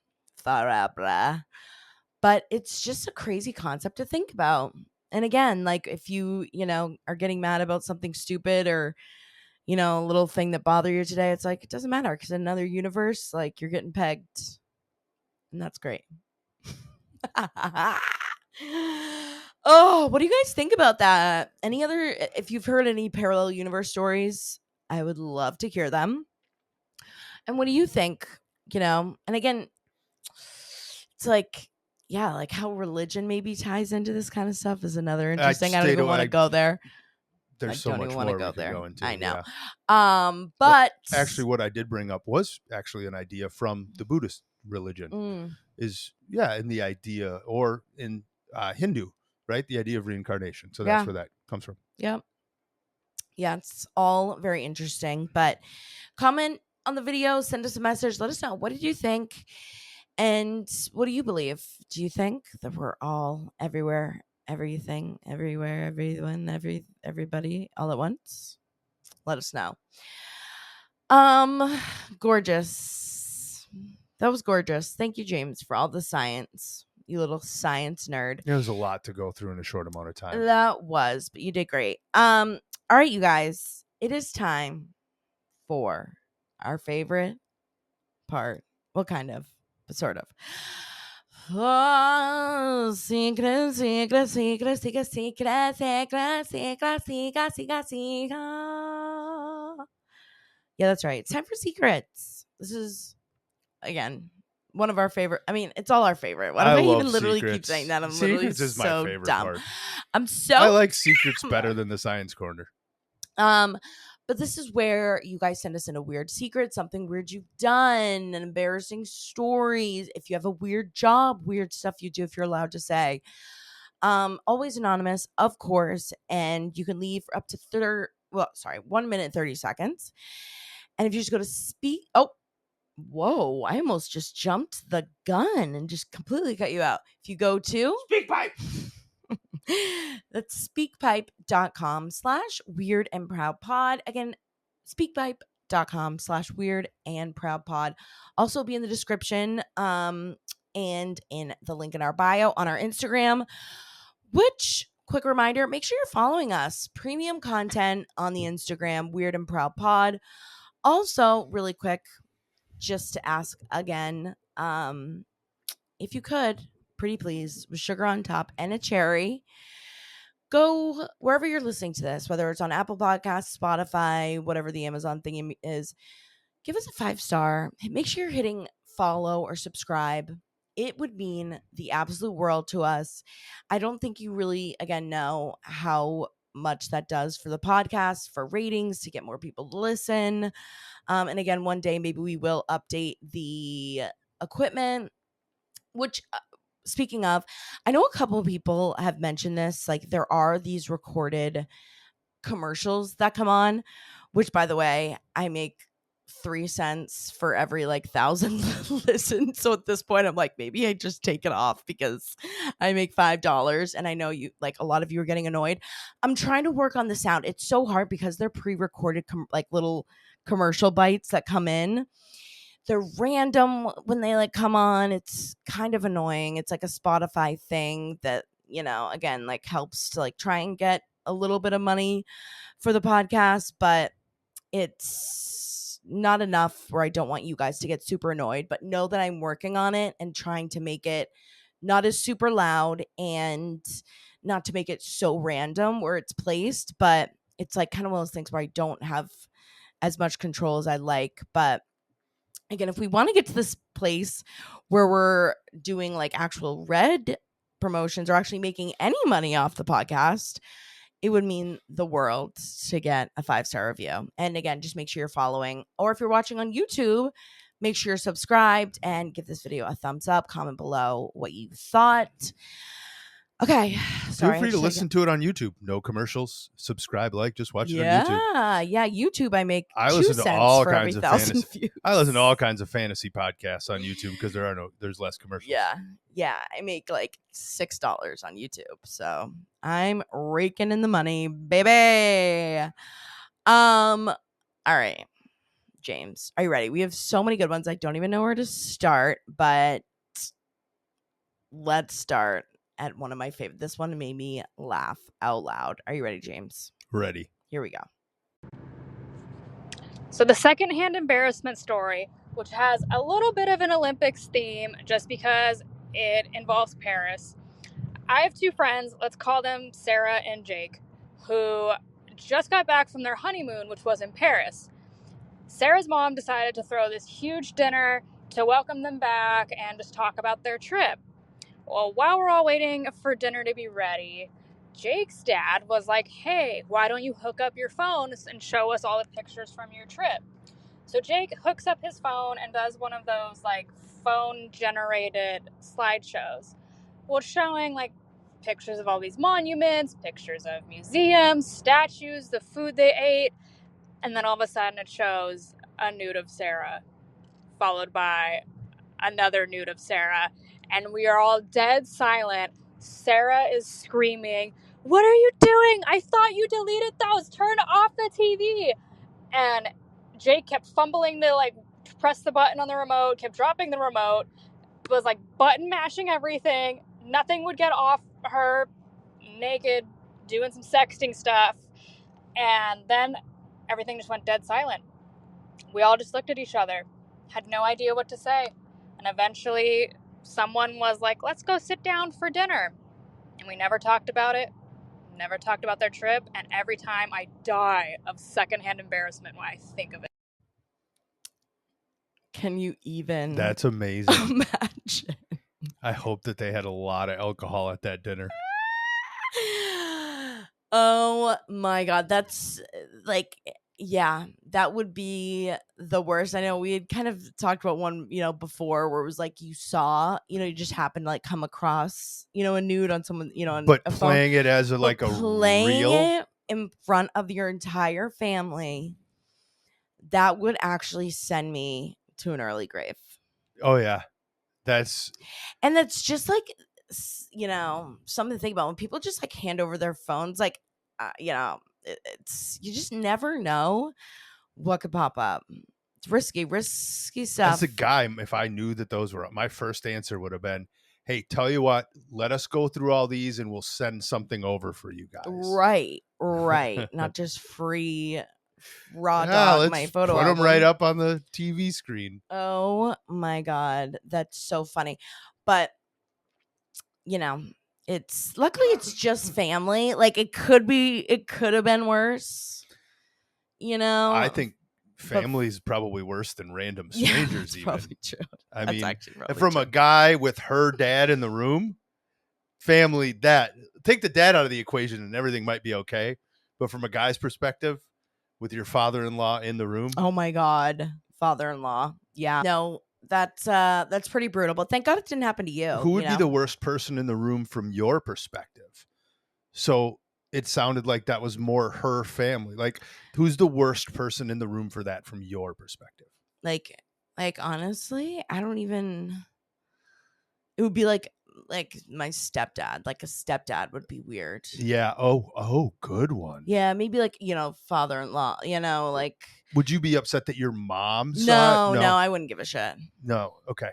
but it's just a crazy concept to think about. And again, like if you, are getting mad about something stupid or, a little thing that bothered you today, it's like, it doesn't matter because in another universe, like you're getting pegged. And that's great. Oh, what do you guys think about that? If you've heard any parallel universe stories, I would love to hear them. And what do you think? And again, it's like, yeah, like how religion maybe ties into this kind of stuff is another interesting. I don't even want to go there. There's so much more we could go into. I know. Yeah. But actually, what I did bring up was actually an idea from the Buddhist religion. Is in the idea, or in Hindu right? The idea of reincarnation. So that's where that comes from. Yep. Yeah, it's all very interesting. But comment on the video, send us a message, let us know, what did you think? And what do you believe? Do you think that we're all everywhere, everything, everywhere, everyone, everybody all at once? Let us know. Gorgeous. That was gorgeous. Thank you, James, for all the science. You little science nerd. There was a lot to go through in a short amount of time. That was, but you did great. All right, you guys. It is time for our favorite part. Well, kind of, but sort of. Oh, secret, secret, secret, secret, secret, secret, secret, secret, secret. Yeah, that's right. It's time for secrets. This is, again, one of our favorite. I mean, it's all our favorite. Why do I even literally keep saying that? I'm literally Secrets is my so favorite dumb. part. I'm so I like secrets better than the science corner. But this is where you guys send us in a weird secret, something weird you've done, an embarrassing stories. If you have a weird job, weird stuff you do, if you're allowed to say. Always anonymous, of course, and you can leave for up to 1 minute 30 seconds. And if you just go to whoa, I almost just jumped the gun and just completely cut you out. If you go to SpeakPipe. That's speakpipe.com/weird and proud pod. Again, speakpipe.com/weird and proud pod. Also be in the description and in the link in our bio on our Instagram, which, quick reminder, make sure you're following us. Premium content on the Instagram, weird and proud pod. Also, really quick, just to ask again, if you could, pretty please, with sugar on top and a cherry, go wherever you're listening to this, whether it's on Apple Podcasts, Spotify, whatever the Amazon thing is, give us a 5-star. Make sure you're hitting follow or subscribe. It would mean the absolute world to us. I don't think you really, again, know how much that does for the podcast, for ratings, to get more people to listen. And again, one day maybe we will update the equipment, which speaking of, I know a couple of people have mentioned this. Like, there are these recorded commercials that come on, which, by the way, I make 3 cents for every 1,000 listens. So at this point, I'm like, maybe I just take it off because I make $5. And I know you, a lot of you are getting annoyed. I'm trying to work on the sound. It's so hard because they're pre-recorded, little commercial bites that come in. They're random when they come on. It's kind of annoying. It's like a Spotify thing that, again, helps to try and get a little bit of money for the podcast, but it's not enough where I don't want you guys to get super annoyed. But know that I'm working on it and trying to make it not as super loud and not to make it so random where it's placed, but it's kind of one of those things where I don't have as much control as I like. But again, if we want to get to this place where we're doing actual red promotions or actually making any money off the podcast, it would mean the world to get a 5-star review. And again, just make sure you're following. Or if you're watching on YouTube, make sure you're subscribed and give this video a thumbs up. Comment below what you thought. Okay. Sorry. Feel free to listen to it on YouTube. No commercials. Subscribe, just watch it on YouTube. Yeah, YouTube. I make I 2 listen to cents all for kinds every of 1,000 fantasy. views. I listen to all kinds of fantasy podcasts on YouTube because there's less commercials. Yeah. I make $6 on YouTube, so I'm raking in the money, baby. All right, James, are you ready? We have so many good ones. I don't even know where to start, but let's start at one of my favorite. This one made me laugh out loud. Are you ready, James? Ready. Here we go. So the secondhand embarrassment story, which has a little bit of an Olympics theme just because it involves Paris. I have 2 friends, let's call them Sarah and Jake, who just got back from their honeymoon, which was in Paris. Sarah's mom decided to throw this huge dinner to welcome them back and just talk about their trip. Well, while we're all waiting for dinner to be ready, Jake's dad was like, hey, why don't you hook up your phones and show us all the pictures from your trip? So Jake hooks up his phone and does one of those phone generated slideshows. Well, showing pictures of all these monuments, pictures of museums, statues, the food they ate, and then all of a sudden it shows a nude of Sarah, followed by another nude of Sarah, and we are all dead silent. Sarah is screaming, "What are you doing? I thought you deleted those. Turn off the TV." And Jake kept fumbling to like press the button on the remote, kept dropping the remote, was like button mashing everything. Nothing would get off her naked, doing some sexting stuff. And then everything just went dead silent. We all just looked at each other, had no idea what to say. And eventually someone was like, "Let's go sit down for dinner." And we never talked about it, never talked about their trip. And every time I die of secondhand embarrassment when I think of it. Can you even That's amazing. imagine? I hope that they had a lot of alcohol at that dinner. Oh my God. That's like, yeah, that would be the worst. I know we had kind of talked about one, before where it was like you saw, you just happened to like come across, a nude on someone, on But a phone. playing it as a Playing real it in front of your entire family, that would actually send me to an early grave. Oh yeah. That's just like, something to think about when people just like hand over their phones, like, it's, you just never know what could pop up. It's risky stuff. as a guy, if I knew that those were, my first answer would have been, "Hey, tell you what, let us go through all these and we'll send something over for you guys." Right. Not just free raw Yeah, dog let's my photo put them album. right up on the TV screen. Oh my God, that's so funny. But it's luckily it's just family. Like it could have been worse. I think family's probably worse than random strangers. That's even probably true. I That's mean, actually probably from true. a guy with her dad in the room, family, that take the dad out of the equation and everything might be okay. But from a guy's perspective, with your father-in-law in the room, Oh my God, father-in-law. Yeah, no, that's pretty brutal. But thank God it didn't happen to you. who would be the worst person in the room from your perspective? So it sounded like that was more her family. Like, who's the worst person in the room for that from your perspective? Like honestly, I don't even. It would be like my stepdad. Like a stepdad would be weird. Yeah. Oh, good one. Yeah, maybe like father-in-law. Like. Would you be upset that your mom saw it? No, I wouldn't give a shit. No. Okay.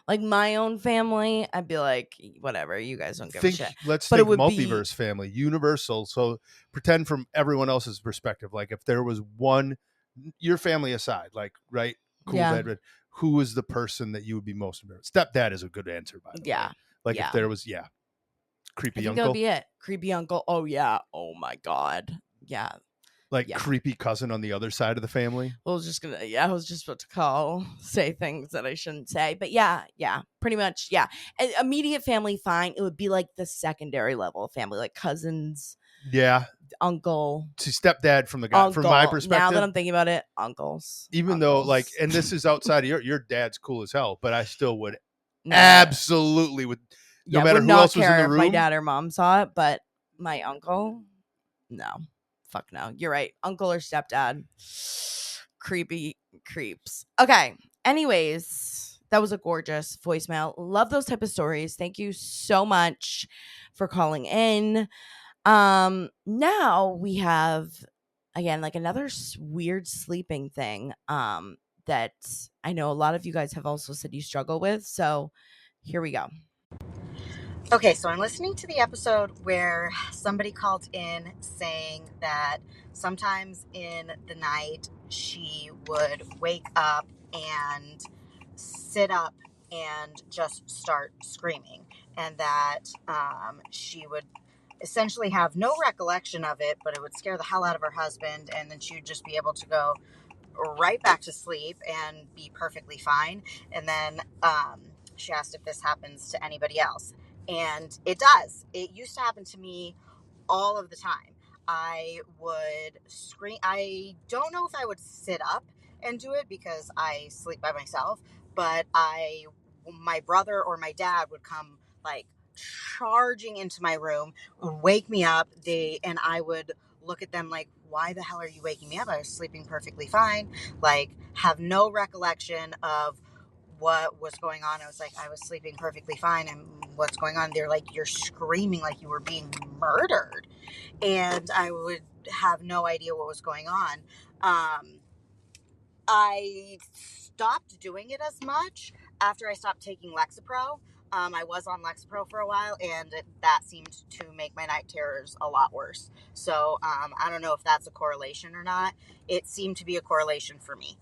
Like my own family, I'd be like, whatever, you guys don't give a shit. Let's But think it would multiverse family, universal. So pretend from everyone else's perspective, like if there was one, your family aside, like, right, cool, Yeah. dad, who was the person that you would be most embarrassed? Stepdad is a good answer, by the way. Yeah. Like if there was, creepy I think uncle. that would be it. Creepy uncle. Oh yeah. Oh my God. Yeah. Like creepy cousin on the other side of the family. I was just about to say things that I shouldn't say, but yeah, pretty much, yeah. Immediate family, fine. It would be like the secondary level of family, like cousins, uncle, to stepdad from the guy. From my perspective, now that I'm thinking about it, uncles. Even though, like, and this is outside of your dad's cool as hell, but I still would No. absolutely would. No matter who else was in the room, if my dad or mom saw it, but my uncle, no. Fuck no. You're right. Uncle or stepdad. Creepy creeps. Okay. Anyways, that was a gorgeous voicemail. Love those type of stories. Thank you so much for calling in. Now we have, again, like another weird sleeping thing that I know a lot of you guys have also said you struggle with. So here we go. Okay, so I'm listening to the episode where somebody called in saying that sometimes in the night she would wake up and sit up and just start screaming, and that she would essentially have no recollection of it, but it would scare the hell out of her husband, and then she would just be able to go right back to sleep and be perfectly fine. And then she asked if this happens to anybody else. And it does. It used to happen to me all of the time. I would scream. I don't know if I would sit up and do it because I sleep by myself, but my brother or my dad would come like charging into my room, would wake me up. And I would look at them like, why the hell are you waking me up? I was sleeping perfectly fine. Like, have no recollection of what was going on. I was like, I was sleeping perfectly fine. And what's going on? They're like, you're screaming like you were being murdered. And I would have no idea what was going on. I stopped doing it as much after I stopped taking Lexapro. I was on Lexapro for a while, and that seemed to make my night terrors a lot worse. So I don't know if that's a correlation or not. It seemed to be a correlation for me.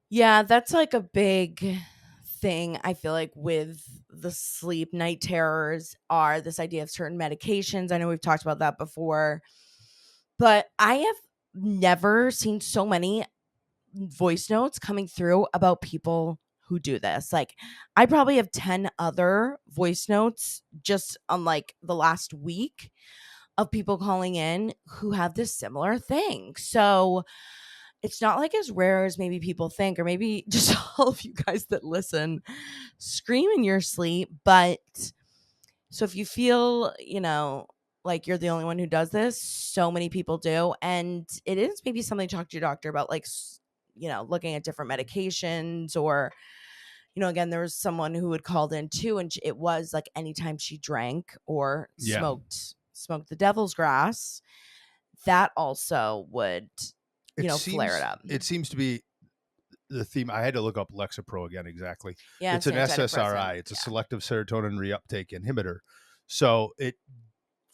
Yeah, that's like a big thing. I feel like with the sleep night terrors are this idea of certain medications. I know we've talked about that before, but I have never seen so many voice notes coming through about people who do this. Like, I probably have 10 other voice notes just on like the last week of people calling in who have this similar thing. So it's not like as rare as maybe people think, or maybe just all of you guys that listen scream in your sleep. But so if you feel, like you're the only one who does this, so many people do. And it is maybe something to talk to your doctor about, like, looking at different medications, or, again, there was someone who had called in too, and it was like anytime she drank or Yeah. smoked the devil's grass, that also would, flare it up. It seems to be the theme. I had to look up Lexapro again exactly. Yeah, It's an SSRI. antidepressant. It's a selective serotonin reuptake inhibitor. So it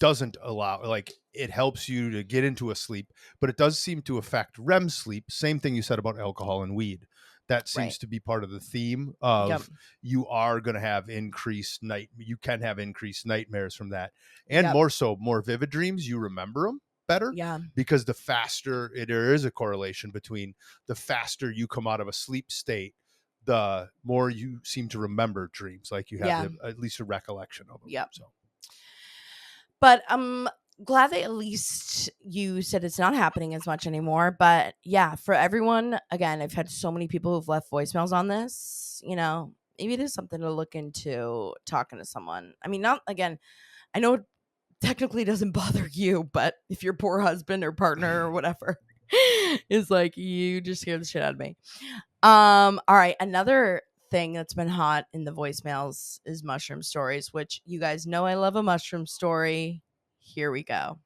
doesn't allow, like, it helps you to get into a sleep, but it does seem to affect REM sleep. Same thing you said about alcohol and weed. That seems Right. to be part of the theme of Yep. you are going to have you can have increased nightmares from that. And Yep. more so, more vivid dreams. You remember them better. Yeah. Because the faster there is a correlation between the faster you come out of a sleep state, the more you seem to remember dreams, like you have at least a recollection of them. Yep. So, but I'm glad that at least you said it's not happening as much anymore. But yeah, for everyone, again, I've had so many people who've left voicemails on this, maybe it is something to look into, talking to someone. I mean, not, again, I know it technically doesn't bother you, but if your poor husband or partner or whatever is like, you just scared the shit out of me. All right, another thing that's been hot in the voicemails is mushroom stories, which you guys know I love a mushroom story. Here we go.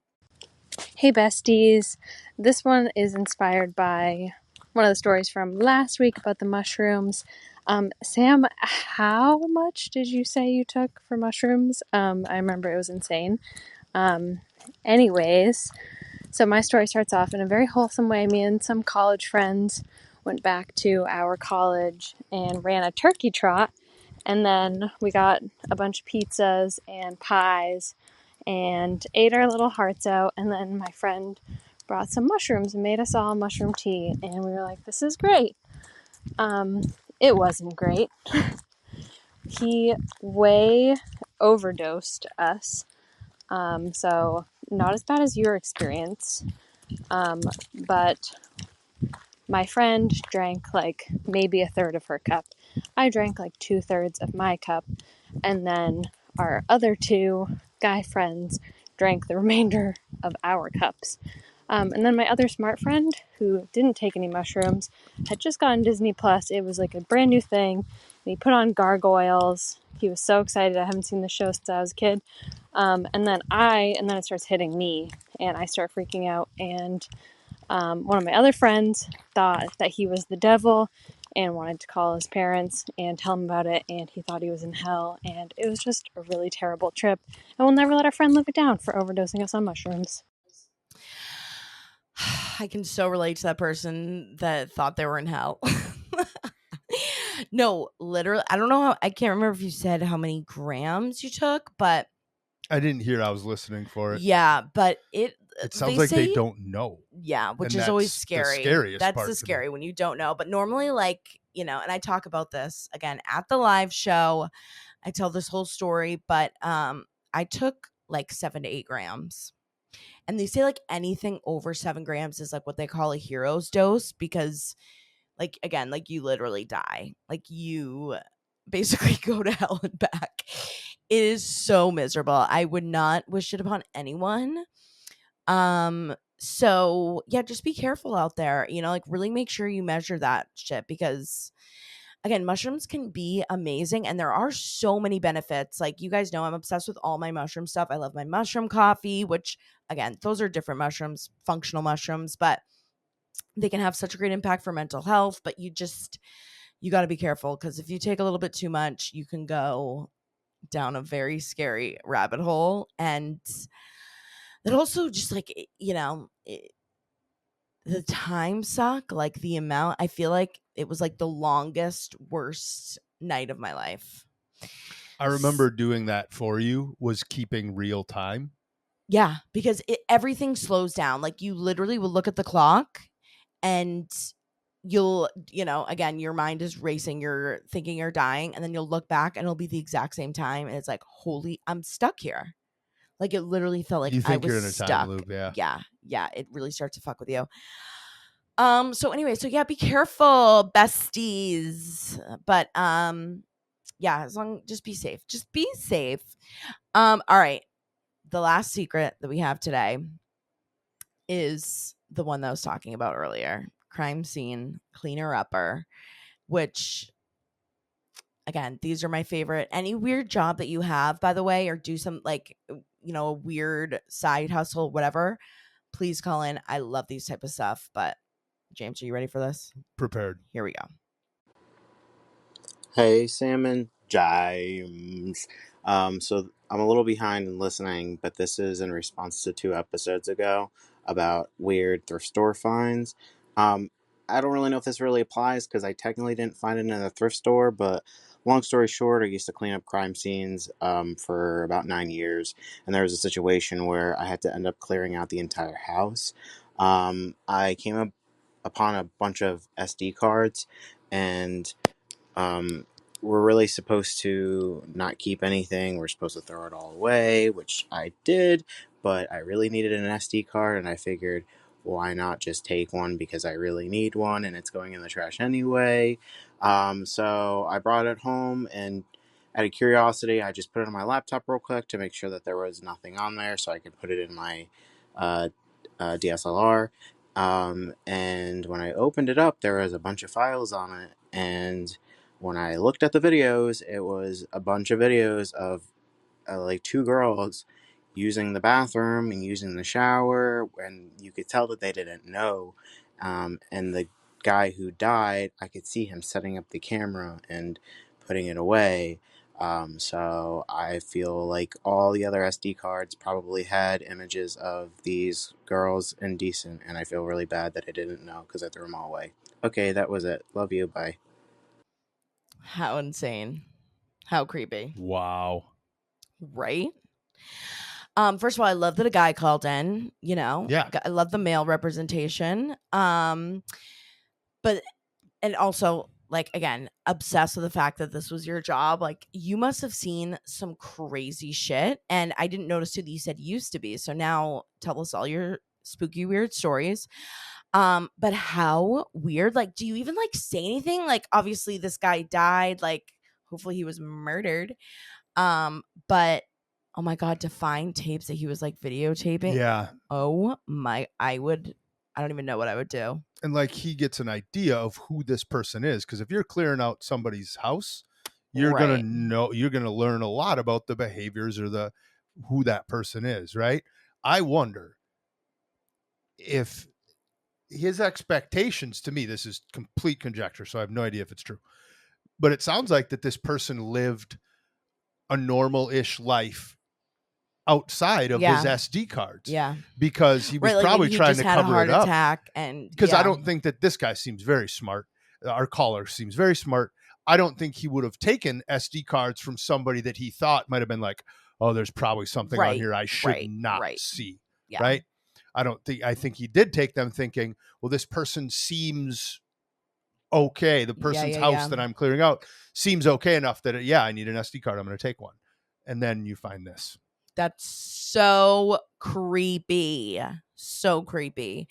Hey besties, this one is inspired by one of the stories from last week about the mushrooms. Sam, how much did you say you took for mushrooms? I remember it was insane. Anyways, so my story starts off in a very wholesome way. Me and some college friends went back to our college and ran a turkey trot, and then we got a bunch of pizzas and pies and ate our little hearts out. And then my friend brought some mushrooms and made us all mushroom tea, and we were like, this is great. It wasn't great. He way overdosed us, so not as bad as your experience, but my friend drank like maybe a third of her cup. I drank like 2/3 of my cup, and then our other two guy friends drank the remainder of our cups. And then my other smart friend, who didn't take any mushrooms, had just gotten Disney Plus. It was like a brand new thing. And he put on Gargoyles. He was so excited. I haven't seen the show since I was a kid. And then it starts hitting me, and I start freaking out. And one of my other friends thought that he was the devil and wanted to call his parents and tell him about it, and he thought he was in hell, and it was just a really terrible trip, and we'll never let our friend live it down for overdosing us on mushrooms. I can so relate to that person that thought they were in hell. No, literally, I don't know I can't remember if you said how many grams you took, but I didn't hear. I was listening for it. yeah, but It sounds like they don't know. Yeah, which And is always that's the scary. scariest That's part the to me. scary when you don't know. But normally, like, and I talk about this again at the live show. I tell this whole story, but I took like 7 to 8 grams. And they say like anything over 7 grams is like what they call a hero's dose, because like, again, like, you literally die. Like, you basically go to hell and back. It is so miserable. I would not wish it upon anyone. So yeah, just be careful out there. Like really make sure you measure that shit because again, mushrooms can be amazing and there are so many benefits. Like you guys know I'm obsessed with all my mushroom stuff. I love my mushroom coffee, which again, those are different mushrooms, functional mushrooms, but they can have such a great impact for mental health, but you got to be careful because if you take a little bit too much, you can go down a very scary rabbit hole. And it also just like, the time suck, like the amount, I feel like it was like the longest, worst night of my life. I remember doing that for you, was keeping real time. Yeah, because everything slows down. Like you literally will look at the clock and you'll, again, your mind is racing. You're thinking you're dying. And then you'll look back and it'll be the exact same time. And it's like, holy, I'm stuck here. Like it literally felt like You I think was you're in a time stuck. loop, yeah. Yeah. It really starts to fuck with you. So anyway, so yeah, be careful, besties. But yeah, just be safe. Just be safe. All right. The last secret that we have today is the one that I was talking about earlier. Crime scene cleaner upper, which again, these are my favorite. Any weird job that you have, by the way, or do some like a weird side hustle, whatever, please call in. I love these type of stuff. But James, are you ready for this? Prepared. Here we go. Hey, Sam and James. So I'm a little behind in listening, but this is in response to 2 episodes ago about weird thrift store finds. Um, I don't really know if this really applies because I technically didn't find it in a thrift store, but long story short, I used to clean up crime scenes for about 9 years, and there was a situation where I had to end up clearing out the entire house. I came upon a bunch of SD cards, and um, we're really supposed to not keep anything. We're supposed to throw it all away, which I did, but I really needed an SD card, and I figured, why not just take one because I really need one and it's going in the trash anyway. So I brought it home, and out of curiosity, I just put it on my laptop real quick to make sure that there was nothing on there so I could put it in my uh, DSLR. And when I opened it up, there was a bunch of files on it, and when I looked at the videos, it was a bunch of videos of like 2 girls using the bathroom and using the shower, and you could tell that they didn't know. And the guy who died, I could see him setting up the camera and putting it away. So I feel like all the other SD cards probably had images of these girls indecent, and I feel really bad that I didn't know because I threw them all away. Okay, that was it. Love you. Bye. How insane. How creepy. Wow. Right? First of all, I love that a guy called in, Yeah. I love the male representation. But and also like again, obsessed with the fact that this was your job. Like you must have seen some crazy shit. And I didn't notice who you said used to be. So now tell us all your spooky weird stories. But how weird, like, do you even like say anything? Like, obviously this guy died, like, hopefully he was murdered. But oh my god, to find tapes that he was like videotaping. Yeah. Oh my, I don't even know what I would do. And like he gets an idea of who this person is, because if you're clearing out somebody's house, you're Right. gonna learn a lot about the behaviors or who that person is, right? I wonder if his expectations, to me, this is complete conjecture, so I have no idea if it's true, but it sounds like that this person lived a normal-ish life outside of his Yeah. SD cards. Yeah. Because he was Right, like probably he trying just to had a cover heart it up. attack and Because I yeah. don't think that this guy seems very smart. Our caller seems very smart. I don't think he would have taken SD cards from somebody that he thought might have been like, oh, there's probably something on here I should not see. Yeah. Right? I think he did take them thinking, well, this person seems okay. The person's house that I'm clearing out seems okay enough that, I need an SD card. I'm going to take one. And then you find this. That's so creepy. So creepy.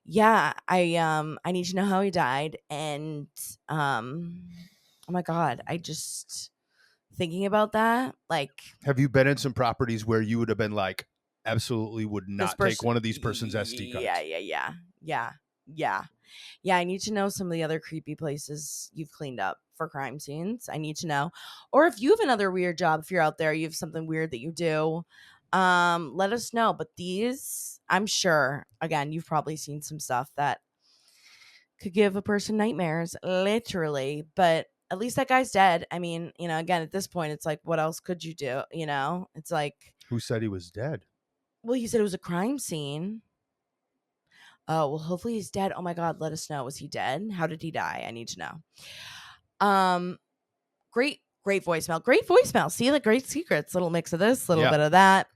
Yeah, I need to know how he died, and Oh my God. I just thinking about that, like Have you been in some properties where you would have been like, absolutely would this not take person. one of these person's SD cards? Yeah. Yeah, I need to know some of the other creepy places you've cleaned up for crime scenes. I need to know. Or if you have another weird job, if you're out there, you have something weird that you do, let us know. But these, I'm sure, again, you've probably seen some stuff that could give a person nightmares, literally. But at least that guy's dead. I mean, again, at this point, it's like, what else could you do? It's like, Who said he was dead? well, you said it was a crime scene. Oh, well, hopefully he's dead. Oh my God, let us know. Was he dead? How did he die? I need to know. Great voicemail. Great voicemail. See, like great secrets. Little mix of this, little bit of that.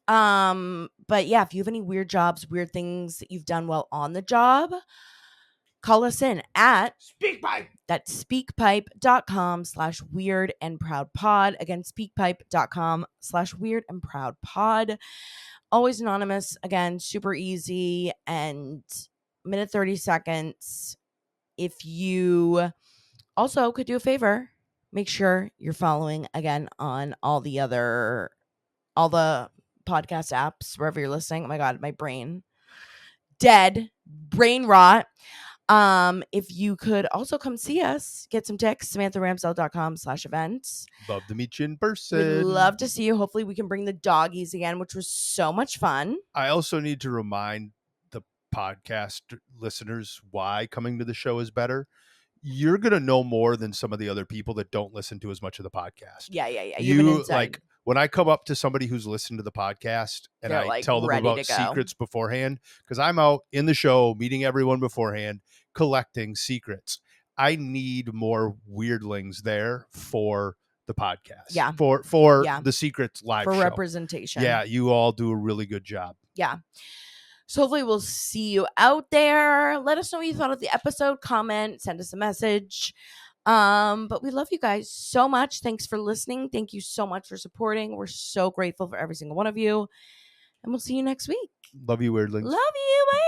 But yeah, if you have any weird jobs, weird things that you've done while on the job, call us in at SpeakPipe. That's speakpipe.com/weird and proud pod. Again, speakpipe.com/weird and proud pod. Always anonymous. Again, super easy and minute 30 seconds. If you also could do a favor, make sure you're following again on all the podcast apps, wherever you're listening. Oh my God, my brain dead, brain rot. If you could also come see us, get some ticks, SamanthaRamsdell.com/events. Love to meet you in person. We'd love to see you. Hopefully we can bring the doggies again, which was so much fun. I also need to remind the podcast listeners why coming to the show is better. You're going to know more than some of the other people that don't listen to as much of the podcast. Yeah. You have an insight. Like when I come up to somebody who's listened to the podcast and They're, I like, tell them ready about to go. secrets beforehand, because I'm out in the show meeting everyone beforehand, collecting secrets. I need more weirdlings there for the podcast. Yeah. For Yeah. the Secrets live For show. representation. Yeah, you all do a really good job. Yeah. So hopefully we'll see you out there. Let us know what you thought of the episode. Comment, send us a message. But we love you guys so much. Thanks for listening. Thank you so much for supporting. We're so grateful for every single one of you. And we'll see you next week. Love you, weirdlings. Love you. Bye.